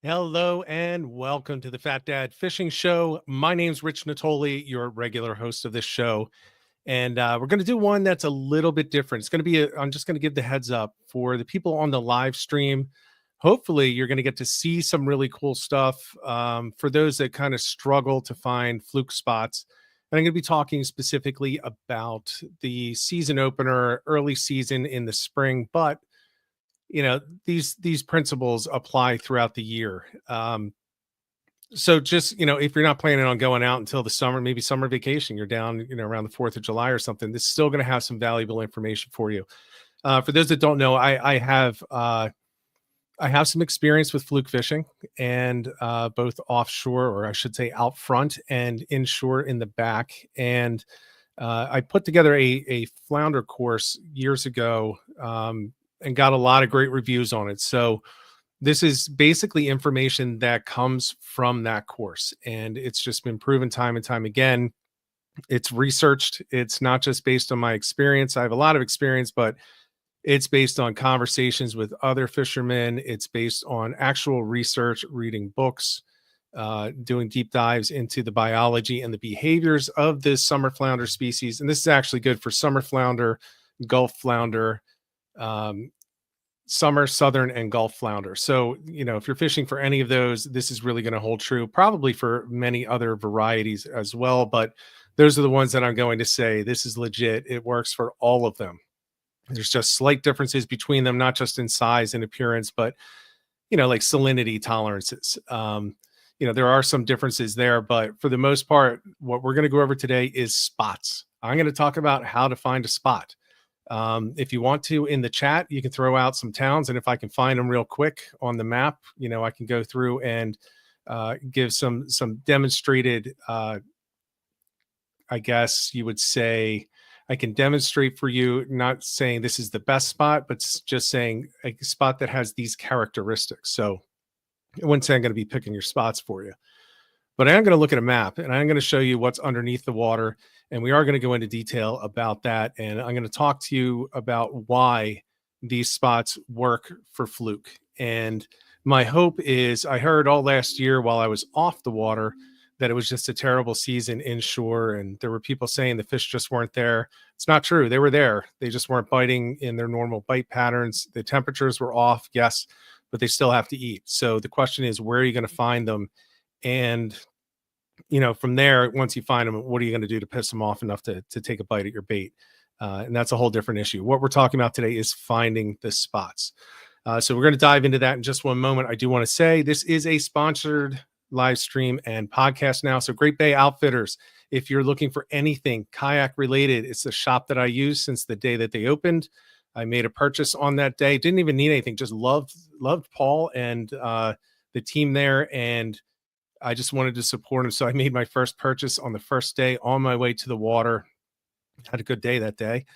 Hello and welcome to the Fat Dad Fishing Show. My name's Rich Natoli, your regular host of this show. And we're going to do one that's a little bit different. It's going to be, I'm just going to give the heads up for the people on the live stream. Hopefully, you're going to get to see some really cool stuff. For those that kind of struggle to find fluke spots, and I'm going to be talking specifically about the season opener, early season in the spring, but these principles apply throughout the year. So just if you're not planning on going out until the summer, maybe summer vacation, you're down around the 4th of July or something, this is still going to have some valuable information for you. For those that don't know, I have some experience with fluke fishing, and both offshore, or I should say out front, and inshore in the back. And I put together a flounder course years ago, and got a lot of great reviews on it. So this is basically information that comes from that course, and it's just been proven time and time again. It's researched. It's not just based on my experience. I have a lot of experience, but it's based on conversations with other fishermen. It's based on actual research, reading books, doing deep dives into the biology and the behaviors of this summer flounder species. And this is actually good for summer flounder, Gulf flounder, summer, southern, and Gulf flounder. So, if you're fishing for any of those, this is really going to hold true, probably for many other varieties as well. But those are the ones that I'm going to say this is legit. It works for all of them. There's just slight differences between them, not just in size and appearance, but, like salinity tolerances. There are some differences there, but for the most part, what we're going to go over today is spots. I'm going to talk about how to find a spot. If you want to, in the chat, you can throw out some towns, and if I can find them real quick on the map, I can go through and give some demonstrated, I guess you would say, I can demonstrate for you, not saying this is the best spot, but just saying a spot that has these characteristics. So I wouldn't say I'm going to be picking your spots for you, but I am going to look at a map, and I'm going to show you what's underneath the water. And we are going to go into detail about that. And I'm going to talk to you about why these spots work for fluke. And my hope is, I heard all last year while I was off the water that it was just a terrible season inshore. And there were people saying the fish just weren't there. It's not true. They were there. They just weren't biting in their normal bite patterns. The temperatures were off, yes, but they still have to eat. So the question is, where are you going to find them? And from there, once you find them, what are you going to do to piss them off enough to take a bite at your bait? And that's a whole different issue. What we're talking about today is finding the spots. So we're going to dive into that in just one moment. I do want to say this is a sponsored live stream and podcast now. So Great Bay Outfitters, if you're looking for anything kayak related, it's the shop that I use since the day that they opened. I made a purchase on that day. Didn't even need anything. Just loved Paul and the team there, and I just wanted to support him. So I made my first purchase on the first day on my way to the water. Had a good day that day,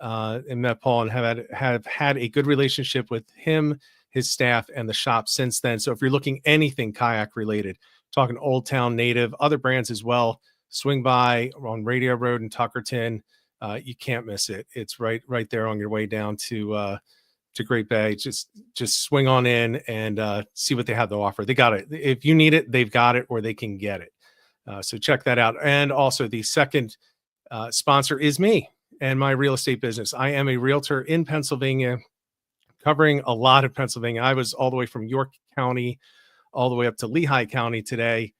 and met Paul, and have had a good relationship with him, his staff, and the shop since then. So if you're looking anything kayak related, talking Old Town Native, other brands as well, swing by on Radio Road in Tuckerton. You can't miss it. It's right there on your way down to Great Bay. Just swing on in and see what they have to offer. They got it. If you need it, they've got it, or they can get it. So check that out. And also the second sponsor is me and my real estate business. I am a realtor in Pennsylvania, covering a lot of Pennsylvania. I was all the way from York County all the way up to Lehigh County today,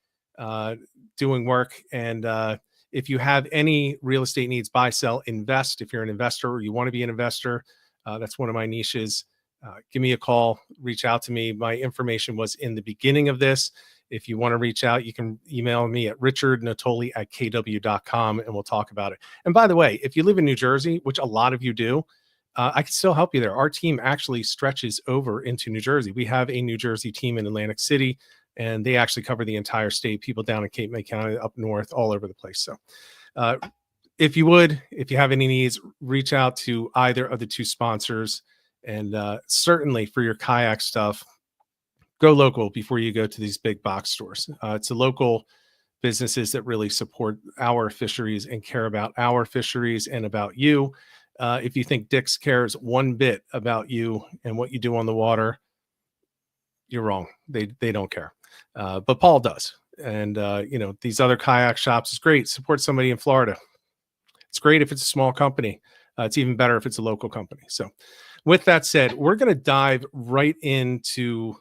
doing work. And if you have any real estate needs, buy, sell, invest, if you're an investor or you want to be an investor, that's one of my niches. Give me a call, reach out to me. My information was in the beginning of this. If you want to reach out, you can email me at richardnatoli@kw.com, and we'll talk about it. And by the way, if you live in New Jersey, which a lot of you do, I can still help you there. Our team actually stretches over into New Jersey. We have a New Jersey team in Atlantic City, and they actually cover the entire state, people down in Cape May County, up north, all over the place. So if you have any needs, reach out to either of the two sponsors. And certainly for your kayak stuff, go local before you go to these big box stores. It's the local businesses that really support our fisheries and care about our fisheries and about you. If you think Dix cares one bit about you and what you do on the water, you're wrong. They don't care. But Paul does. And these other kayak shops is great. Support somebody in Florida. It's great if it's a small company. It's even better if it's a local company. So with that said, we're going to dive right into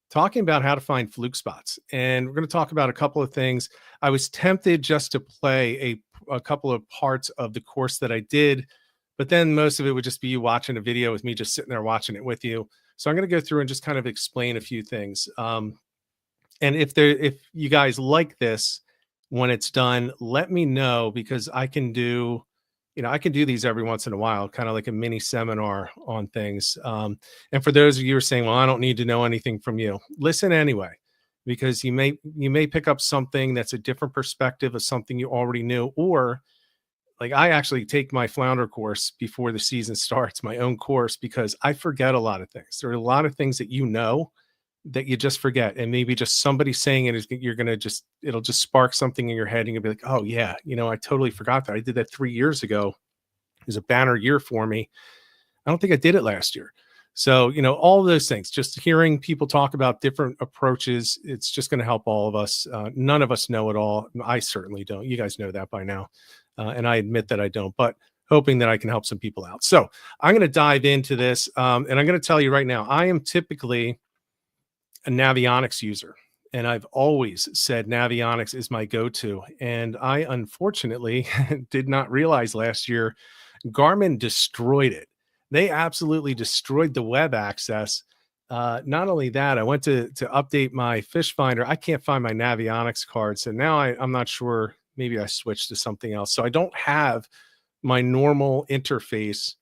talking about how to find fluke spots. And we're going to talk about a couple of things. I was tempted just to play a couple of parts of the course that I did, but then most of it would just be you watching a video with me just sitting there watching it with you. So I'm going to go through and just kind of explain a few things. And if you guys like this, when it's done, let me know, because I can do these every once in a while, kind of like a mini seminar on things. And for those of you who are saying, well, I don't need to know anything from you, listen anyway, because you may pick up something that's a different perspective of something you already knew. Or like, I actually take my Flounder course before the season starts, my own course, because I forget a lot of things. There are a lot of things that that you just forget, and maybe just somebody saying it is it'll just spark something in your head, and you'll be like, oh yeah, I totally forgot that. I did that 3 years ago. It was a banner year for me. I don't think I did it last year. So, all of those things, just hearing people talk about different approaches, it's just going to help all of us. None of us know it all. I certainly don't. You guys know that by now. And I admit that I don't, but hoping that I can help some people out. So I'm going to dive into this. And I'm going to tell you right now, I am typically a Navionics user, and I've always said Navionics is my go-to. And I unfortunately did not realize last year Garmin destroyed it. They absolutely destroyed the web access. Not only that, I went to update my fish finder. I can't find my Navionics card, so now I'm not sure. Maybe I switched to something else. So I don't have my normal interface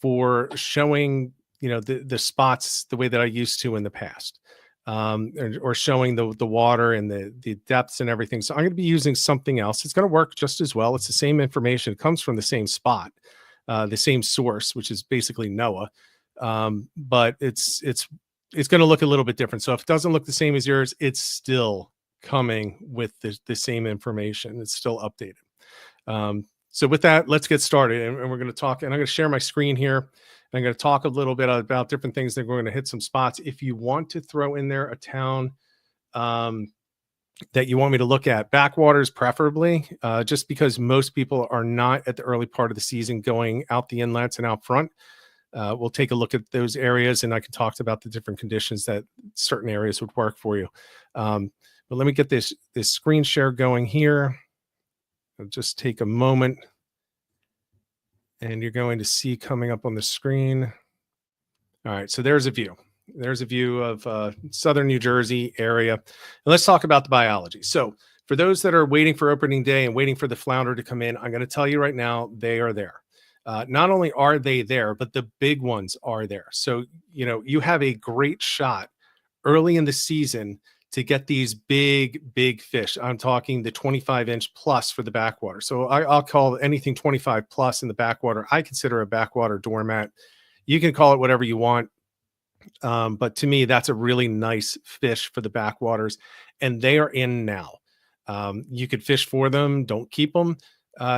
for showing the spots the way that I used to in the past. Or showing the water and the depths and everything. So I'm going to be using something else. It's going to work just as well. It's the same information. It comes from the same spot, the same source, which is basically NOAA. But it's going to look a little bit different. So if it doesn't look the same as yours, it's still coming with the same information. It's still updated. So with that, let's get started. And we're going to talk, and I'm going to share my screen here. I'm going to talk a little bit about different things that we're going to hit some spots. If you want to throw in there a town that you want me to look at, backwaters preferably, just because most people are not at the early part of the season going out the inlets and out front. We'll take a look at those areas, and I can talk about the different conditions that certain areas would work for you. But let me get this screen share going here. I'll just take a moment. And you're going to see coming up on the screen. All right, so there's a view. There's a view of southern New Jersey area. And let's talk about the biology. So for those that are waiting for opening day and waiting for the flounder to come in, I'm going to tell you right now, they are there. Not only are they there, but the big ones are there. So, you have a great shot early in the season to get these big fish. I'm talking the 25-inch plus for the backwater. So I'll call anything 25 plus in the backwater. I consider a backwater doormat. You can call it whatever you want. But to me, that's a really nice fish for the backwaters, and they are in now. You could fish for them. Don't keep them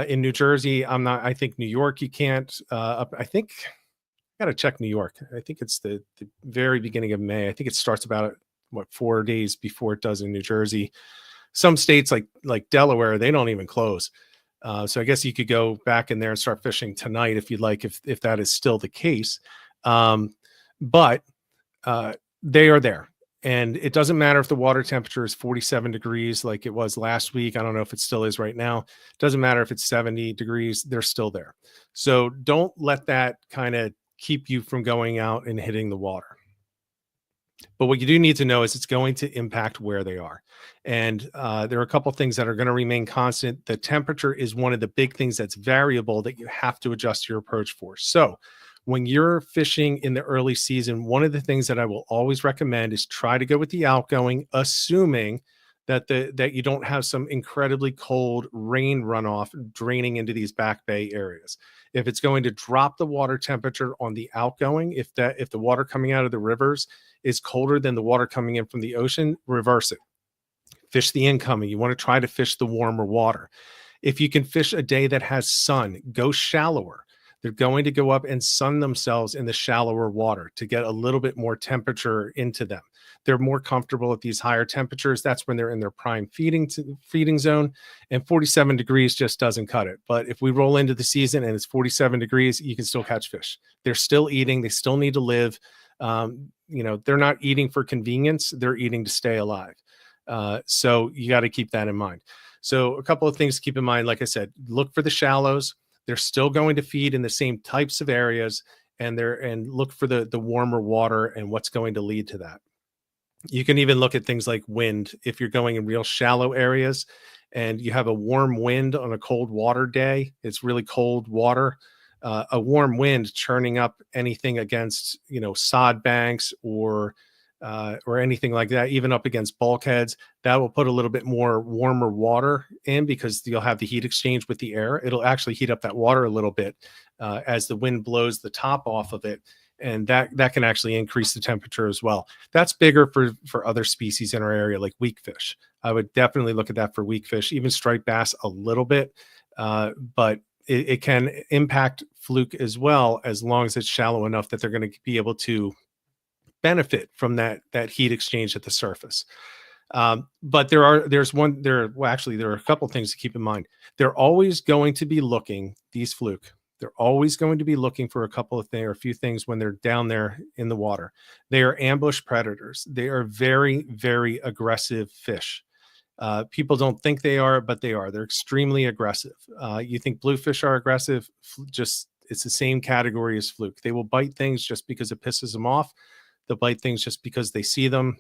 in New Jersey. I think New York, you can't. I think I got to check New York. I think it's the very beginning of May. I think it starts about 4 days before it does in New Jersey. Some states like Delaware, they don't even close. So I guess you could go back in there and start fishing tonight if you'd like, if that is still the case. But they are there. And it doesn't matter if the water temperature is 47 degrees like it was last week. I don't know if it still is right now. It doesn't matter if it's 70 degrees. They're still there. So don't let that kind of keep you from going out and hitting the water. But what you do need to know is it's going to impact where they are. And there are a couple of things that are going to remain constant. The temperature is one of the big things that's variable that you have to adjust your approach for. So when you're fishing in the early season, one of the things that I will always recommend is try to go with the outgoing, assuming that you don't have some incredibly cold rain runoff draining into these back bay areas. If it's going to drop the water temperature on the outgoing, if the water coming out of the rivers is colder than the water coming in from the ocean, reverse it. Fish the incoming. You want to try to fish the warmer water. If you can fish a day that has sun, go shallower. They're going to go up and sun themselves in the shallower water to get a little bit more temperature into them. They're more comfortable at these higher temperatures. That's when they're in their prime feeding zone, and 47 degrees just doesn't cut it. But if we roll into the season and it's 47 degrees, you can still catch fish. They're still eating. They still need to live. They're not eating for convenience. They're eating to stay alive. So you got to keep that in mind. So a couple of things to keep in mind. Like I said, look for the shallows. They're still going to feed in the same types of areas, and look for the warmer water and what's going to lead to that. You can even look at things like wind. If you're going in real shallow areas and you have a warm wind on a cold water day, it's really cold water. A warm wind churning up anything against, sod banks or anything like that, even up against bulkheads, that will put a little bit more warmer water in, because you'll have the heat exchange with the air. It'll actually heat up that water a little bit as the wind blows the top off of it. And that can actually increase the temperature as well. That's bigger for other species in our area, like weak fish. I would definitely look at that for weak fish, even striped bass a little bit, but it can impact fluke as well, as long as it's shallow enough that they're going to be able to benefit from that heat exchange at the surface. But there are a couple things to keep in mind. They're always going to be looking, these fluke, they're always going to be looking for a few things when they're down there in the water. They are ambush predators. They are very, very aggressive fish. People don't think they are, but they are. They're extremely aggressive. You think bluefish are aggressive? It's the same category as fluke. They will bite things just because it pisses them off. They'll bite things just because they see them,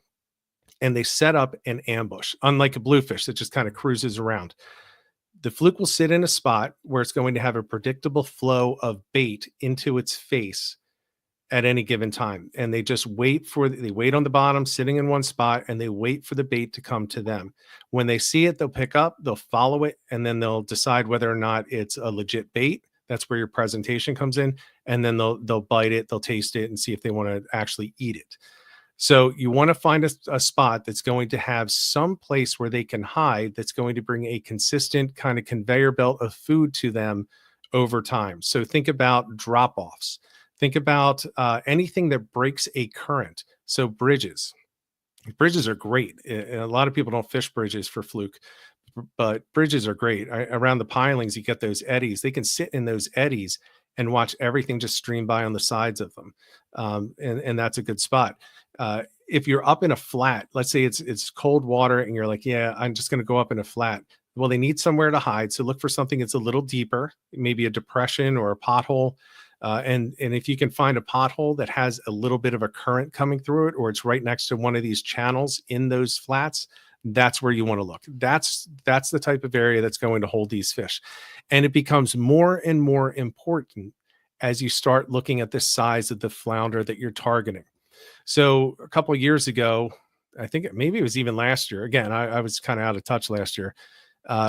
and they set up an ambush, unlike a bluefish that just kind of cruises around. The fluke will sit in a spot where it's going to have a predictable flow of bait into its face at any given time. And they just wait on the bottom, sitting in one spot, and they wait for the bait to come to them. When they see it, they'll pick up, they'll follow it, and then they'll decide whether or not it's a legit bait. That's where your presentation comes in. And then they'll bite it, they'll taste it, and see if they want to actually eat it. So you want to find a spot that's going to have some place where they can hide, that's going to bring a consistent kind of conveyor belt of food to them over time. So think about drop-offs. Think about anything that breaks a current. So bridges. Bridges are great. A lot of people don't fish bridges for fluke, but bridges are great. Around the pilings, you get those eddies. They can sit in those eddies and watch everything just stream by on the sides of them. And that's a good spot. If you're up in a flat, let's say it's cold water and you're like, yeah, I'm just going to go up in a flat. Well, they need somewhere to hide. So look for something that's a little deeper, maybe a depression or a pothole. And if you can find a pothole that has a little bit of a current coming through it, or it's right next to one of these channels in those flats, that's where you want to look. That's the type of area that's going to hold these fish. And it becomes more and more important as you start looking at the size of the flounder that you're targeting. So a couple of years ago, I think maybe it was even last year. Again, I was kind of out of touch last year,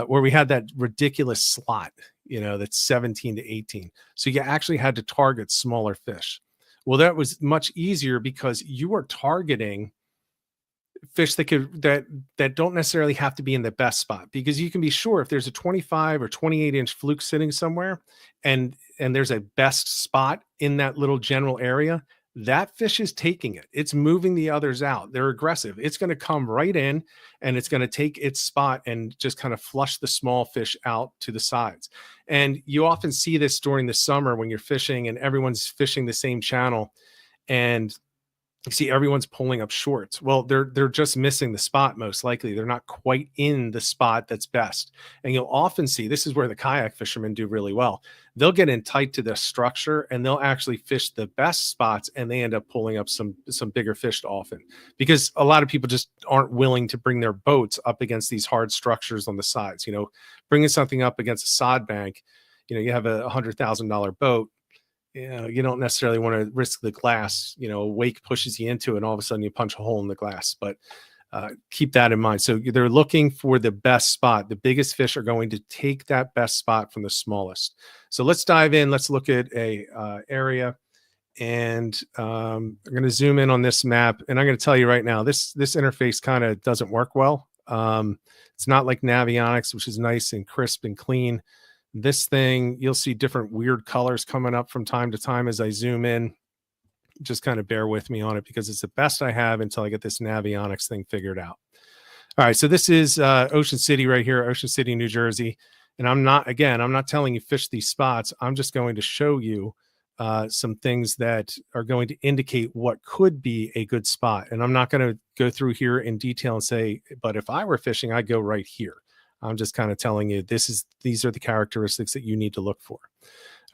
where we had that ridiculous slot, that's 17 to 18. So you actually had to target smaller fish. Well, that was much easier because you are targeting fish that don't necessarily have to be in the best spot, because you can be sure if there's a 25 or 28-inch fluke sitting somewhere and there's a best spot in that little general area, that fish is taking it. It's moving the others out. They're aggressive. It's going to come right in and it's going to take its spot and just kind of flush the small fish out to the sides. And you often see this during the summer when you're fishing and everyone's fishing the same channel, and you see everyone's pulling up shorts. Well, they're just missing the spot. Most likely they're not quite in the spot that's best. And you'll often see, this is where the kayak fishermen do really well. They'll get in tight to the structure and they'll actually fish the best spots, and they end up pulling up some bigger fish often, because a lot of people just aren't willing to bring their boats up against these hard structures on the sides. Bringing something up against a sod bank, you have a $100,000 boat. You don't necessarily want to risk the glass. A wake pushes you into it and all of a sudden you punch a hole in the glass. But keep that in mind. So they're looking for the best spot. The biggest fish are going to take that best spot from the smallest. So let's dive in. Let's look at a area, and I'm going to zoom in on this map. And I'm going to tell you right now, this interface kind of doesn't work well. It's not like Navionics, which is nice and crisp and clean. This thing, you'll see different weird colors coming up from time to time as I zoom in. Just kind of bear with me on it because it's the best I have until I get this Navionics thing figured out. All right, so this is Ocean City right here, Ocean City, New Jersey. And I'm not telling you fish these spots. I'm just going to show you some things that are going to indicate what could be a good spot. And I'm not going to go through here in detail and say, but if I were fishing, I'd go right here. I'm just kind of telling you these are the characteristics that you need to look for.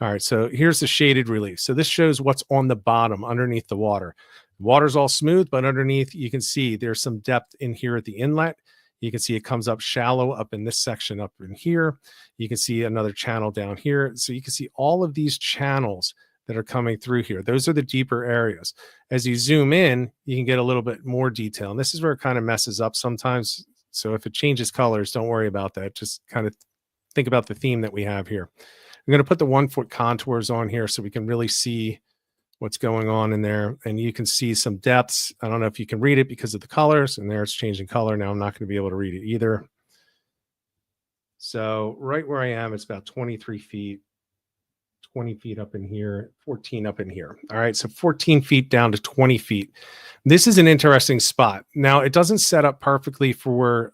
All right, so here's the shaded relief. So this shows what's on the bottom underneath the water. The water's all smooth, but underneath you can see there's some depth in here at the inlet. You can see it comes up shallow up in this section up in here. You can see another channel down here. So you can see all of these channels that are coming through here. Those are the deeper areas. As you zoom in, you can get a little bit more detail. And this is where it kind of messes up sometimes. So if it changes colors, don't worry about that. Just kind of think about the theme that we have here. I'm going to put the 1 foot contours on here so we can really see what's going on in there. And you can see some depths. I don't know if you can read it because of the colors, and there it's changing color. Now I'm not going to be able to read it either. So right where I am, it's about 23 feet, 20 feet up in here, 14 up in here. All right, so 14 feet down to 20 feet. This is an interesting spot. Now it doesn't set up perfectly for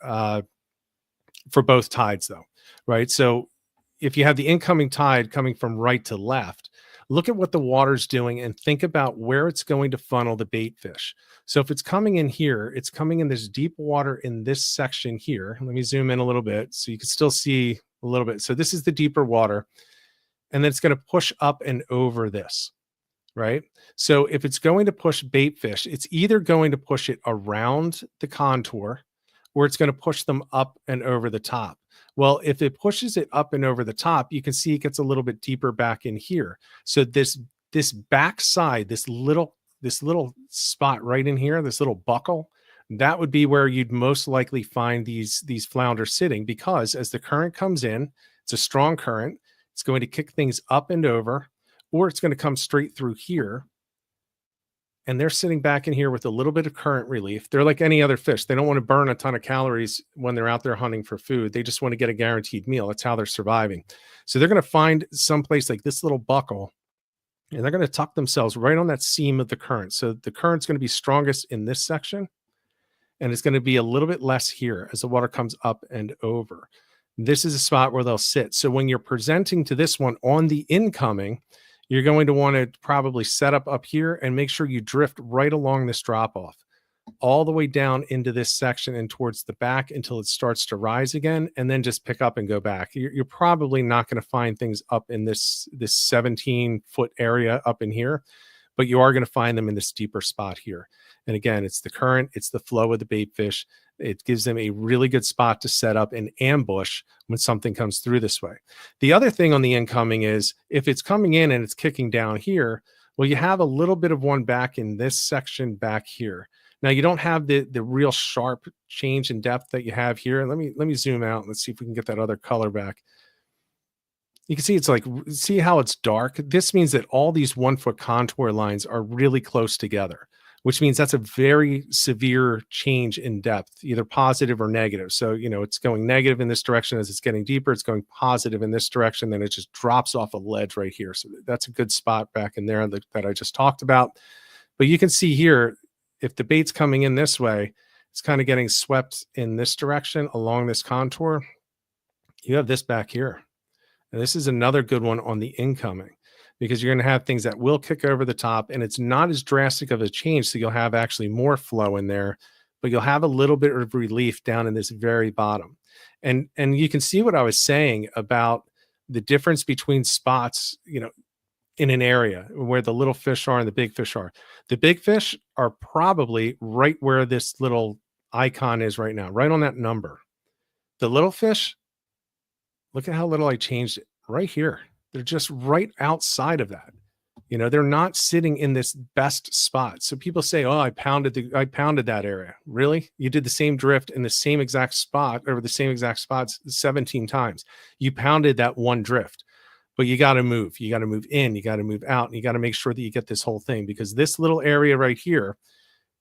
both tides though, right? So if you have the incoming tide coming from right to left, look at what the water's doing and think about where it's going to funnel the bait fish. So if it's coming in here, it's coming in this deep water in this section here. Let me zoom in a little bit so you can still see a little bit. So this is the deeper water, and then it's going to push up and over this, right? So if it's going to push bait fish, it's either going to push it around the contour or it's going to push them up and over the top. Well, if it pushes it up and over the top, you can see it gets a little bit deeper back in here. So this back side, this little spot right in here, this little buckle, that would be where you'd most likely find these flounder sitting, because as the current comes in, it's a strong current. It's going to kick things up and over, or it's going to come straight through here. And they're sitting back in here with a little bit of current relief. They're like any other fish. They don't want to burn a ton of calories when they're out there hunting for food. They just want to get a guaranteed meal. That's how they're surviving. So they're going to find someplace like this little buckle, and they're going to tuck themselves right on that seam of the current. So the current's going to be strongest in this section, and it's going to be a little bit less here as the water comes up and over. This is a spot where they'll sit. So when you're presenting to this one on the incoming, you're going to want to probably set up here and make sure you drift right along this drop off all the way down into this section and towards the back until it starts to rise again, and then just pick up and go back. You're probably not going to find things up in this 17-foot area up in here, but you are going to find them in this deeper spot here. And again, it's the current, it's the flow of the bait fish. It gives them a really good spot to set up and ambush when something comes through this way. The other thing on the incoming is if it's coming in and it's kicking down here, well, you have a little bit of one back in this section back here. Now you don't have the real sharp change in depth that you have here. Let me zoom out and let's see if we can get that other color back. You can see it's like, see how it's dark? This means that all these 1 foot contour lines are really close together, which means that's a very severe change in depth, either positive or negative. So, you know, it's going negative in this direction as it's getting deeper. It's going positive in this direction. Then it just drops off a ledge right here. So that's a good spot back in there that I just talked about. But you can see here, if the bait's coming in this way, it's kind of getting swept in this direction along this contour. You have this back here. And this is another good one on the incoming, because you're going to have things that will kick over the top, and it's not as drastic of a change. So you'll have actually more flow in there, but you'll have a little bit of relief down in this very bottom. And you can see what I was saying about the difference between spots, you know, in an area where the little fish are and the big fish are. The big fish are probably right where this little icon is right now, right on that number. The little fish, look at how little I changed it right here. They're just right outside of that. You know, they're not sitting in this best spot. So people say, oh, I pounded that area. Really? You did the same drift in the same exact spot over the same exact spots 17 times. You pounded that one drift, but you got to move. You got to move in, you got to move out, and you got to make sure that you get this whole thing, because this little area right here,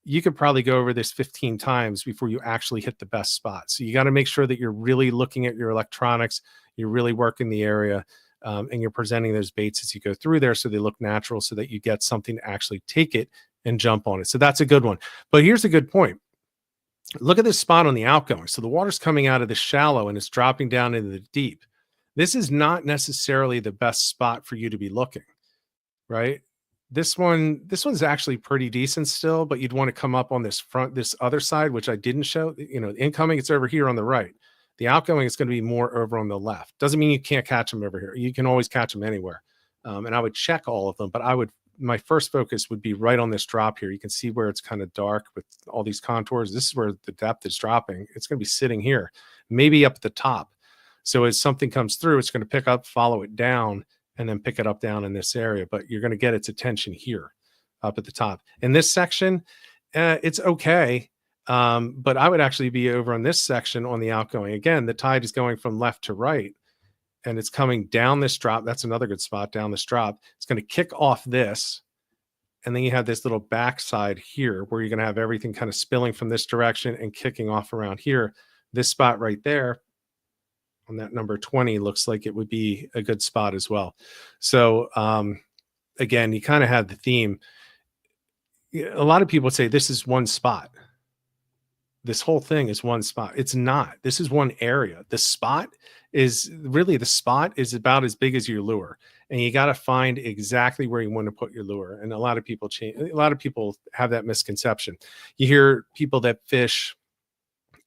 you could probably go over this 15 times before you actually hit the best spot. So you got to make sure that you're really looking at your electronics. You're really working the area, and you're presenting those baits as you go through there so they look natural, so that you get something to actually take it and jump on it. So that's a good one. But here's a good point. Look at this spot on the outgoing. So the water's coming out of the shallow and it's dropping down into the deep. This is not necessarily the best spot for you to be looking, right? This one's actually pretty decent still, but you'd want to come up on this other side, which I didn't show. Incoming, it's over here on the right. The outgoing is going to be more over on the left. Doesn't mean you can't catch them over here. You can always catch them anywhere. And I would check all of them, but my first focus would be right on this drop here. You can see where it's kind of dark with all these contours. This is where the depth is dropping. It's going to be sitting here, maybe up at the top. So as something comes through, it's going to pick up, follow it down, and then pick it up down in this area. But you're going to get its attention here up at the top. In this section, it's okay. But I would actually be over on this section on the outgoing. Again, the tide is going from left to right, and it's coming down this drop. That's another good spot, down this drop. It's going to kick off this, and then you have this little backside here where you're going to have everything kind of spilling from this direction and kicking off around here. This spot right there on that number 20 looks like it would be a good spot as well. So again, you kind of have the theme. A lot of people say this is one spot. This whole thing is one spot. It's not. This is one area. The spot is about as big as your lure, and you got to find exactly where you want to put your lure. And a lot of people have that misconception. You hear people that fish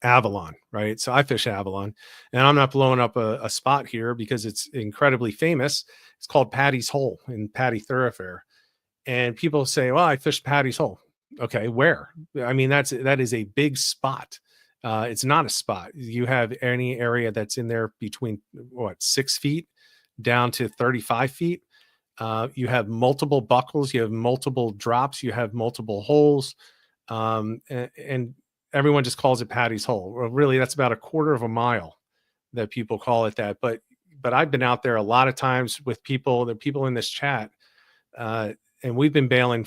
Avalon, right? So I fish Avalon, and I'm not blowing up a spot here because it's incredibly famous. It's called Patty's Hole in Patty Thoroughfare. And people say, well, I fished Patty's Hole. Okay, where? I mean, that is a big spot. It's not a spot. You have any area that's in there between 6 feet down to 35 feet. You have multiple buckles, you have multiple drops, you have multiple holes, and everyone just calls it Patty's Hole. Well, really, that's about a quarter of a mile that people call it that. But I've been out there a lot of times with people, the people in this chat, and we've been bailing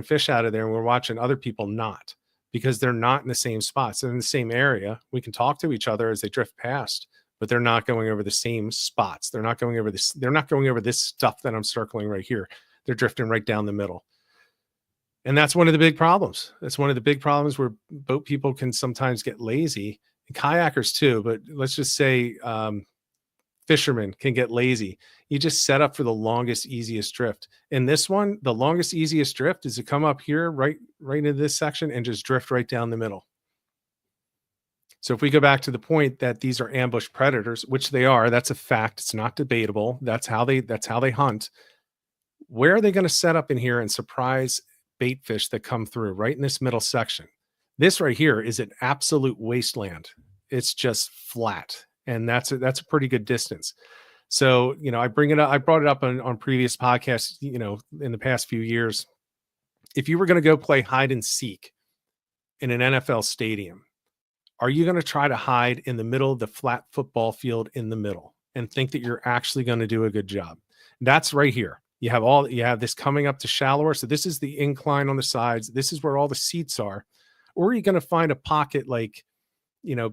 fish out of there, and we're watching other people not, because they're not in the same spots. They're in the same area. We can talk to each other as they drift past, but they're not going over the same spots. They're not going over this. They're not going over this stuff that I'm circling right here. They're drifting right down the middle. And that's one of the big problems. That's one of the big problems where boat people can sometimes get lazy, and kayakers too. But let's just say fishermen can get lazy. You just set up for the longest, easiest drift. In this one, the longest, easiest drift is to come up here right into this section and just drift right down the middle. So if we go back to the point that these are ambush predators, which they are, that's a fact. It's not debatable. That's how they hunt. Where are they going to set up in here and surprise bait fish that come through right in this middle section? This right here is an absolute wasteland. It's just flat. And that's a pretty good distance. So, I brought it up on previous podcasts, in the past few years. If you were going to go play hide and seek in an NFL stadium, are you going to try to hide in the middle of the flat football field in the middle and think that you're actually going to do a good job? That's right here. You have this coming up to shallower. So this is the incline on the sides. This is where all the seats are. Or are you going to find a pocket like,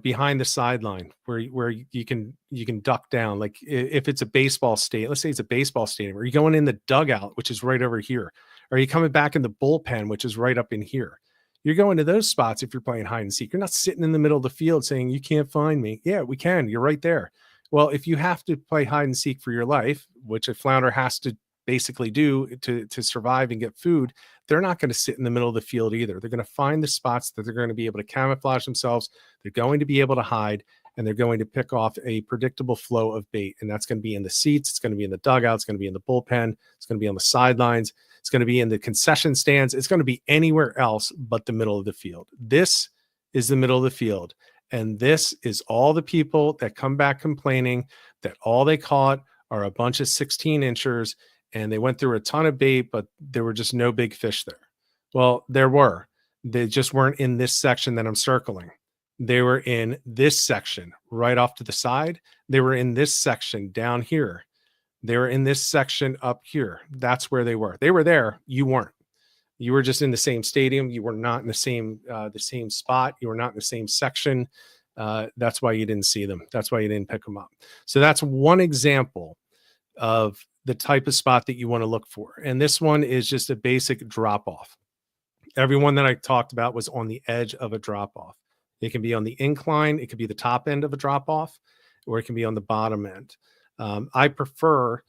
behind the sideline where you can duck down? Like if it's a baseball stadium, let's say it's a baseball stadium, are you going in the dugout, which is right over here? Are you coming back in the bullpen, which is right up in here? You're going to those spots if you're playing hide and seek. You're not sitting in the middle of the field saying, you can't find me. Yeah, we can. You're right there. Well, if you have to play hide and seek for your life, which a flounder has to basically do to survive and get food, they're not going to sit in the middle of the field either. They're going to find the spots that they're going to be able to camouflage themselves. They're going to be able to hide, and they're going to pick off a predictable flow of bait. And that's going to be in the seats. It's going to be in the dugout. It's going to be in the bullpen. It's going to be on the sidelines. It's going to be in the concession stands. It's going to be anywhere else but the middle of the field. This is the middle of the field. And this is all the people that come back complaining that all they caught are a bunch of 16-inchers, and they went through a ton of bait, but there were just no big fish there. Well, there were. They just weren't in this section that I'm circling. They were in this section right off to the side. They were in this section down here. They were in this section up here. That's where they were. They were there. You weren't. You were just in the same stadium. You were not in the same spot. You were not in the same section. That's why you didn't see them. That's why you didn't pick them up. So that's one example of the type of spot that you want to look for. And this one is just a basic drop off. Everyone that I talked about was on the edge of a drop off. It can be on the incline, it could be the top end of a drop off, or it can be on the bottom end. I prefer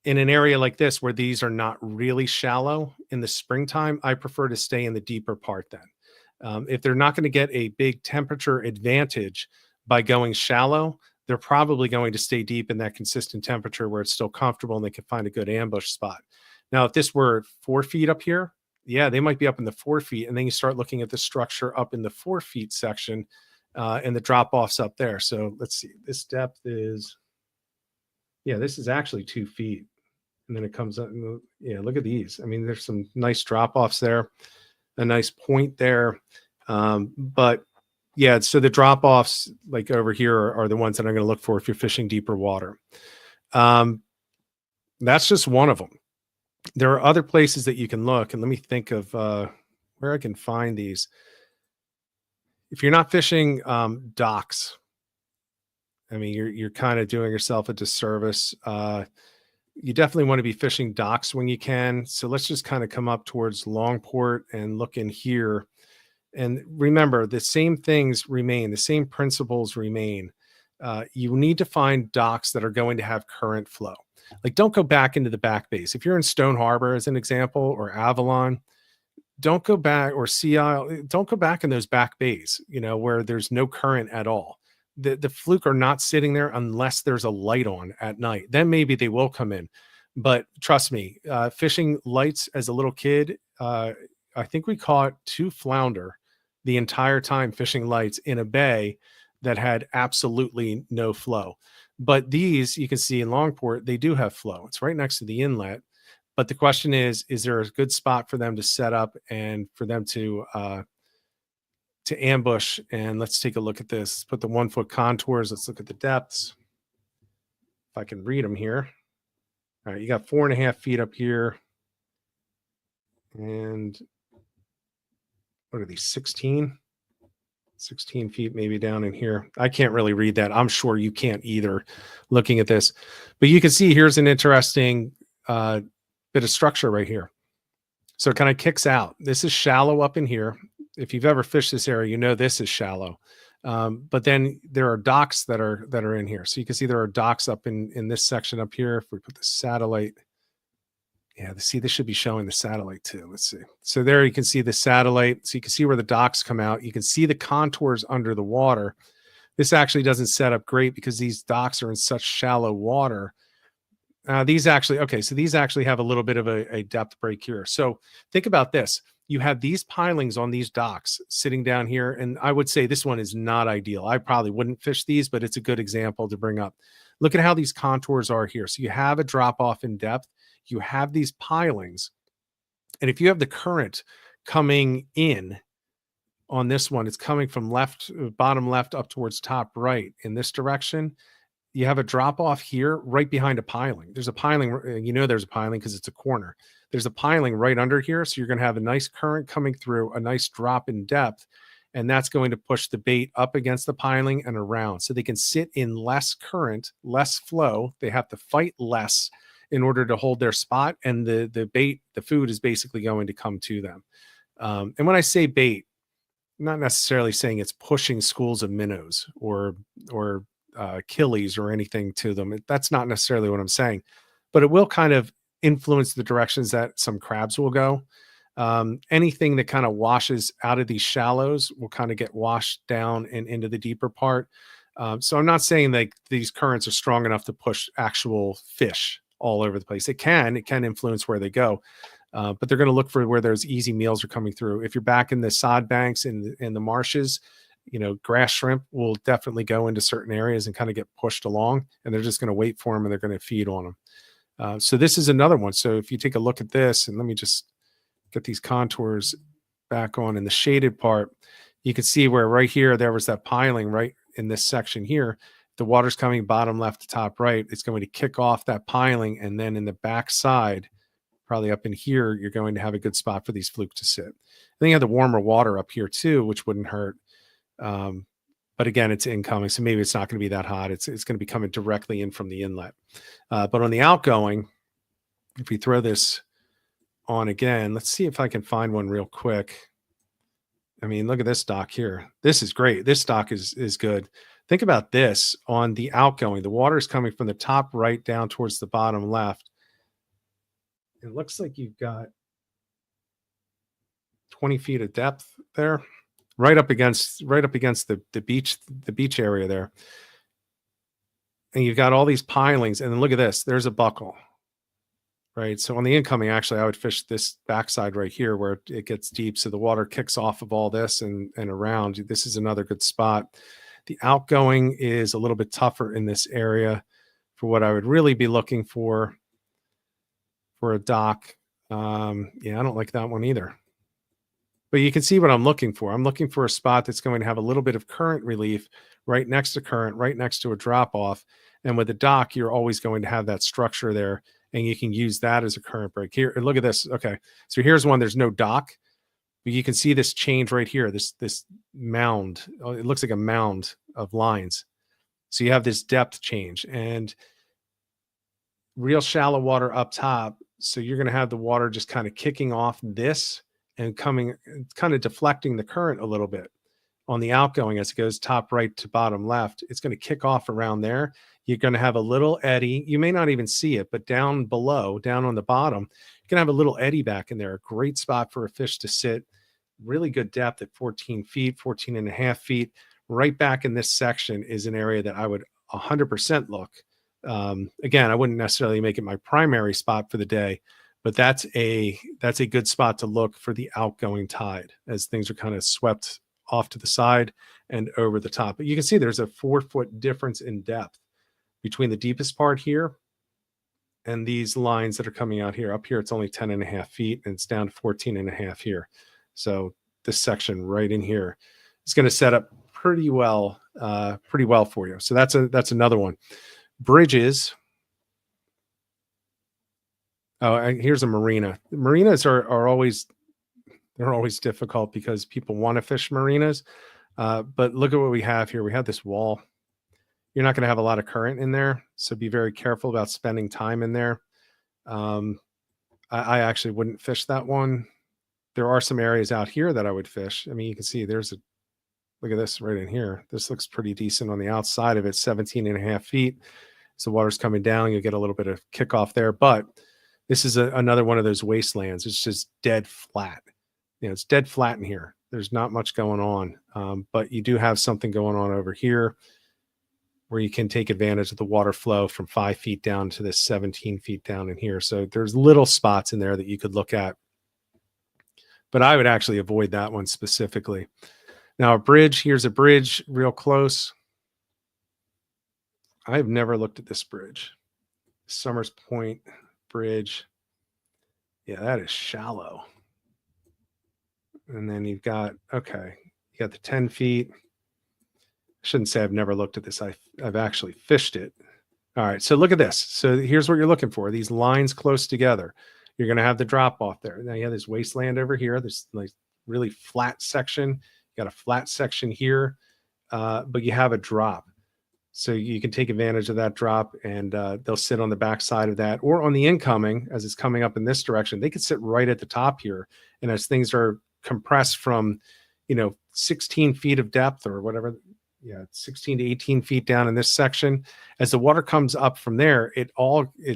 in an area like this where these are not really shallow in the springtime, I prefer to stay in the deeper part then. If they're not going to get a big temperature advantage by going shallow, they're probably going to stay deep in that consistent temperature where it's still comfortable and they can find a good ambush spot. Now, if this were 4 feet up here, yeah, they might be up in the 4 feet. And then you start looking at the structure up in the 4 feet section and the drop offs up there. So let's see, this depth is, yeah, this is actually 2 feet. And then it comes up, yeah, look at these. I mean, there's some nice drop offs there, a nice point there. But yeah, so the drop offs like over here are the ones that I'm going to look for if you're fishing deeper water. That's just one of them. There are other places that you can look, and let me think of where I can find these. If you're not fishing docks, I mean, you're kind of doing yourself a disservice. You definitely want to be fishing docks when you can. So let's just kind of come up towards Longport and look in here. And remember, the same things remain, the same principles remain. You need to find docks that are going to have current flow. Like, don't go back into the back bays. If you're in Stone Harbor, as an example, or Avalon, don't go back, or Sea Isle, don't go back in those back bays, where there's no current at all. The fluke are not sitting there unless there's a light on at night. Then maybe they will come in. But trust me, fishing lights as a little kid, I think we caught 2 flounder the entire time fishing lights in a bay that had absolutely no flow. But these, you can see in Longport, they do have flow. It's right next to the inlet. But the question is there a good spot for them to set up and for them to ambush? And let's take a look at this. Put the 1 foot contours. Let's look at the depths. If I can read them here. All right, you got 4.5 feet up here. And what are these, 16 feet maybe down in here. I can't really read that. I'm sure you can't either looking at this. But you can see here's an interesting bit of structure right here. So it kind of kicks out. This is shallow up in here. If you've ever fished this area, you know this is shallow. But then there are docks that are in here. So you can see there are docks up in this section up here. If we put the satellite, yeah, see, this should be showing the satellite too. Let's see. So there you can see the satellite. So you can see where the docks come out. You can see the contours under the water. This actually doesn't set up great because these docks are in such shallow water. These actually have a little bit of a depth break here. So think about this. You have these pilings on these docks sitting down here. And I would say this one is not ideal. I probably wouldn't fish these, but it's a good example to bring up. Look at how these contours are here. So you have a drop off in depth. You have these pilings. And if you have the current coming in on this one, it's coming from bottom left up towards top right in this direction. You have a drop off here right behind a piling. There's a piling, there's a piling because it's a corner. There's a piling right under here. So you're going to have a nice current coming through, a nice drop in depth, and that's going to push the bait up against the piling and around. So they can sit in less current, less flow. They have to fight less in order to hold their spot. And the bait, the food is basically going to come to them. And when I say bait, I'm not necessarily saying it's pushing schools of minnows or killies or anything to them. That's not necessarily what I'm saying, but it will kind of influence the directions that some crabs will go. Anything that kind of washes out of these shallows will kind of get washed down and into the deeper part. So I'm not saying like these currents are strong enough to push actual fish all over the place. It can influence where they go. But they're going to look for where those easy meals are coming through. If you're back in the sod banks and in the marshes, grass shrimp will definitely go into certain areas and kind of get pushed along, and they're just going to wait for them and they're going to feed on them. So this is another one. So if you take a look at this, and let me just get these contours back on in the shaded part, you can see where right here, there was that piling right in this section here. The water's coming bottom left to top right. It's going to kick off that piling. And then in the back side, probably up in here, you're going to have a good spot for these fluke to sit. And then you have the warmer water up here too, which wouldn't hurt. but again, it's incoming, so maybe it's not going to be that hot. It's going to be coming directly in from the inlet. But on the outgoing, if we throw this on again, let's see if I can find one real quick. I mean, look at this dock here. This is great. This dock is good. Think about this on the outgoing. The water is coming from the top right down towards the bottom left. It looks like you've got 20 feet of depth there, right up against the beach area there. And you've got all these pilings, and then look at this. There's a buckle. Right. So on the incoming, actually, I would fish this backside right here where it gets deep. So the water kicks off of all this and around. This is another good spot. The outgoing is a little bit tougher in this area for what I would really be looking for a dock. Yeah, I don't like that one either. But you can see what I'm looking for. I'm looking for a spot that's going to have a little bit of current relief right next to current, right next to a drop off. And with the dock, you're always going to have that structure there. And you can use that as a current break here. And look at this. Okay. So here's one. There's no dock, but you can see this change right here. This mound. Oh, it looks like a mound of lines. So you have this depth change and real shallow water up top. So you're going to have the water just kind of kicking off this and coming, kind of deflecting the current a little bit. On the outgoing, as it goes top right to bottom left, it's going to kick off around there. You're going to have a little eddy. You may not even see it, but down below, down on the bottom, you're going to have a little eddy back in there. A great spot for a fish to sit. Really good depth at 14 feet, 14 and a half feet. Right back in this section is an area that I would 100% look. Again, I wouldn't necessarily make it my primary spot for the day, but that's a good spot to look for the outgoing tide as things are kind of swept off to the side and over the top. But you can see there's a 4-foot difference in depth between the deepest part here and these lines that are coming out here. Up here, it's only 10 and a half feet, and it's down to 14 and a half here. So this section right in here is going to set up pretty well for you. So that's another one. Bridges. Oh, here's a marina. Marinas are always, they're always difficult because people want to fish marinas. But look at what we have here. We have this wall. You're not going to have a lot of current in there, so be very careful about spending time in there. I actually wouldn't fish that one. There are some areas out here that I would fish. I mean, you can see there's look at this right in here. This looks pretty decent on the outside of it, 17 and a half feet. So water's coming down. You'll get a little bit of kickoff there, but this is another one of those wastelands. It's just dead flat. It's dead flat in here. There's not much going on, but you do have something going on over here where you can take advantage of the water flow from 5 feet down to this 17 feet down in here. So there's little spots in there that you could look at, but I would actually avoid that one specifically. Now a bridge, here's a bridge real close. I've never looked at this bridge. Summers Point Bridge. Yeah, that is shallow. And then you've got, okay, you got the 10 feet. I shouldn't say I've never looked at this. I've actually fished it. All right, so look at this. So here's what you're looking for. These lines close together. You're going to have the drop off there. Now you have this wasteland over here. This like really flat section. You got a flat section here, but you have a drop. So you can take advantage of that drop, and they'll sit on the back side of that, or on the incoming as it's coming up in this direction. They could sit right at the top here. And as things are compressed from, 16 feet of depth or whatever, 16 to 18 feet down in this section, as the water comes up from there, it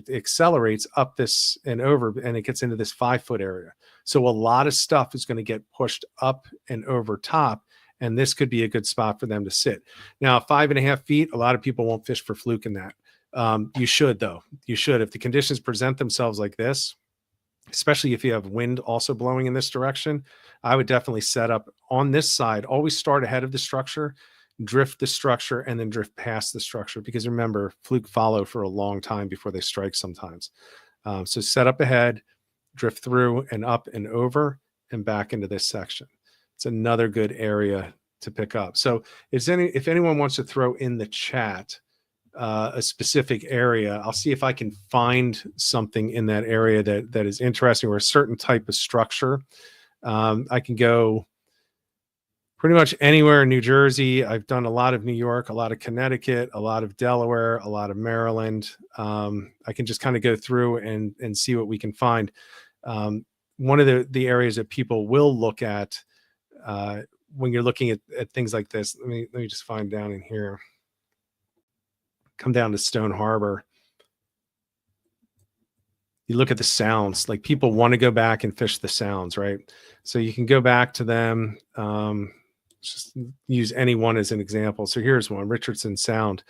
accelerates up this and over, and it gets into this 5-foot area. So a lot of stuff is going to get pushed up and over top. And this could be a good spot for them to sit. Now, 5.5 feet, a lot of people won't fish for fluke in that. You should, though. You should. If the conditions present themselves like this, especially if you have wind also blowing in this direction, I would definitely set up on this side. Always start ahead of the structure, drift the structure, and then drift past the structure. Because remember, fluke follow for a long time before they strike sometimes. So set up ahead, drift through and up and over and back into this section. It's another good area to pick up. So if anyone wants to throw in the chat a specific area, I'll see if I can find something in that area that is interesting, or a certain type of structure. I can go pretty much anywhere in New Jersey. I've done a lot of New York, a lot of Connecticut, a lot of Delaware, a lot of Maryland. I can just kind of go through and see what we can find. One of the areas that people will look at when you're looking at things like this, let me just find down in here. Come down to Stone Harbor. You look at the sounds, like people want to go back and fish the sounds, right? So you can go back to them. Just use any one as an example. So here's one, Richardson Sound.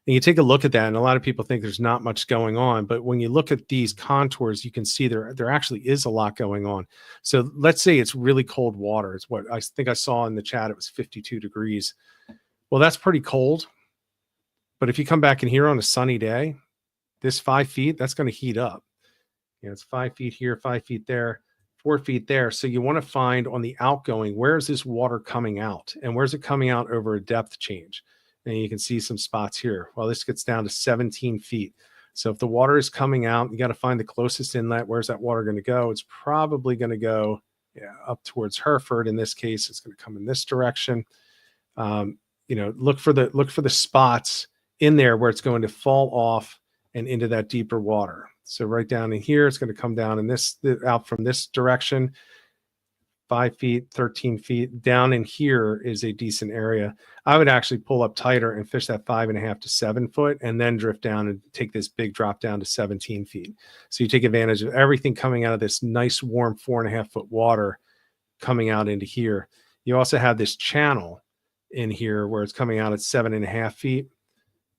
And you take a look at that, and a lot of people think there's not much going on. But when you look at these contours, you can see there actually is a lot going on. So let's say it's really cold water. It's what I think I saw in the chat. It was 52 degrees. Well, that's pretty cold. But if you come back in here on a sunny day, this 5 feet, that's going to heat up. You know, it's 5 feet here, 5 feet there, 4 feet there. So you want to find on the outgoing, where is this water coming out? And where's it coming out over a depth change? And you can see some spots here. Well, this gets down to 17 feet. So if the water is coming out, you got to find the closest inlet. Where's that water going to go? It's probably going to go up towards Hereford. In this case, it's going to come in this direction. You know, look for the spots in there where it's going to fall off and into that deeper water. So right down in here, it's going to come down in this, out from this direction, 5 feet, 13 feet. Down in here is a decent area. I would actually pull up tighter and fish that 5.5 to 7 foot, and then drift down and take this big drop down to 17 feet. So you take advantage of everything coming out of this nice warm 4.5 foot water coming out into here. You also have this channel in here where it's coming out at 7.5 feet.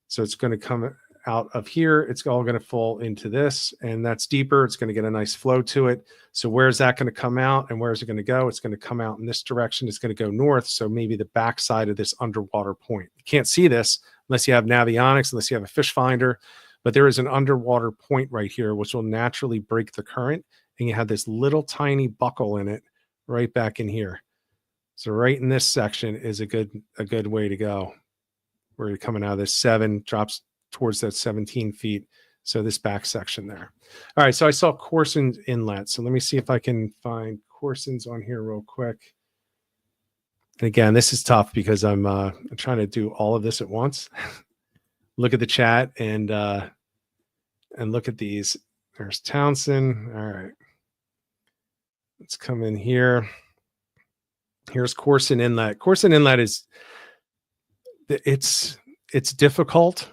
So it's going to come out of here. It's all going to fall into this, and that's deeper. It's going to get a nice flow to it. So where's that going to come out, and where's it going to go? It's going to come out in this direction. It's going to go north. So maybe the backside of this underwater point. You can't see this unless you have Navionics, unless you have a fish finder, but there is an underwater point right here, which will naturally break the current. And you have this little tiny buckle in it right back in here. So right in this section is a good way to go, where you're coming out of this 7, drops towards that 17 feet. So this back section there. All right. So I saw Corson's Inlet. So let me see if I can find Corson's on here real quick. And again, this is tough because I'm trying to do all of this at once. Look at the chat and look at these. There's Townsend. All right. Let's come in here. Here's Corson Inlet. Corson Inlet is, it's difficult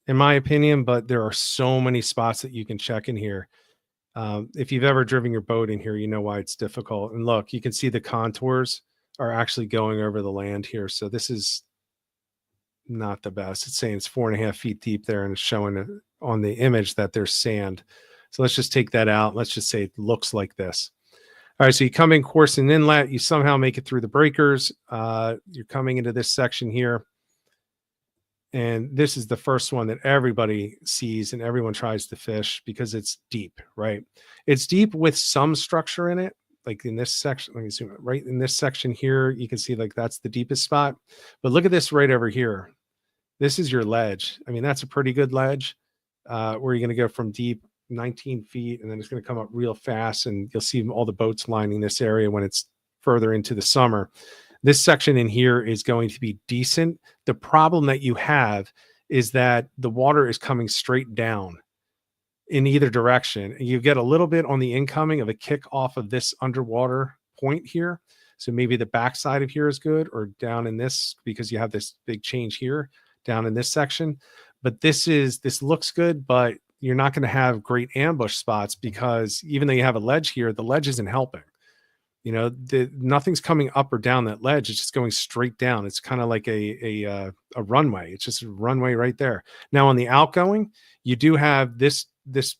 in my opinion, but there are so many spots that you can check in here. If you've ever driven your boat in here, you know why it's difficult. And look, you can see the contours are actually going over the land here. So this is not the best. It's saying it's 4.5 feet deep there, and it's showing on the image that there's sand. So let's just take that out. Let's just say it looks like this. All right, so you come in Corson Inlet, you somehow make it through the breakers. You're coming into this section here. And this is the first one that everybody sees and everyone tries to fish because it's deep, right? It's deep with some structure in it. Like in this section, let me zoom it. Right in this section here, you can see like that's the deepest spot. But look at this right over here. This is your ledge. I mean, that's a pretty good ledge where you're going to go from deep 19 feet, and then it's going to come up real fast, and you'll see all the boats lining this area when it's further into the summer. This section in here is going to be decent. The problem that you have is that the water is coming straight down in either direction. And you get a little bit on the incoming of a kick off of this underwater point here. So maybe the backside of here is good, or down in this, because you have this big change here down in this section. But this looks good, but you're not going to have great ambush spots because even though you have a ledge here, the ledge isn't helping. You know, nothing's coming up or down that ledge. It's just going straight down. It's kind of like a runway. It's just a runway right there. Now on the outgoing, you do have this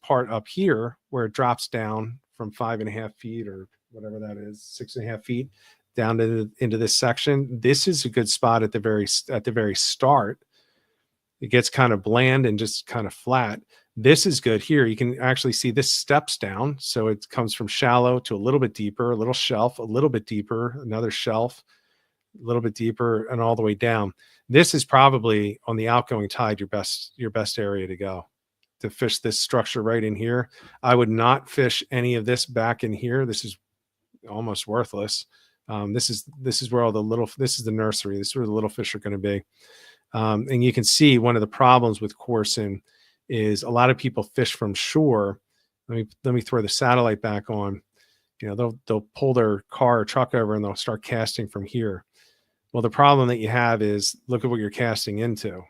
part up here where it drops down from 5.5 feet or whatever that is, 6.5 feet down into this section. This is a good spot at the very start. It gets kind of bland and just kind of flat. This is good here. You can actually see this steps down. So it comes from shallow to a little bit deeper, a little shelf, a little bit deeper, another shelf, a little bit deeper, and all the way down. This is probably on the outgoing tide your best area to go to fish this structure right in here. I would not fish any of this back in here. This is almost worthless. This is where all the little, this is the nursery. This is where the little fish are going to be. And you can see one of the problems with coursing is a lot of people fish from shore. Let me throw the satellite back on. You know, they'll pull their car or truck over and they'll start casting from here. Well, the problem that you have is look at what you're casting into.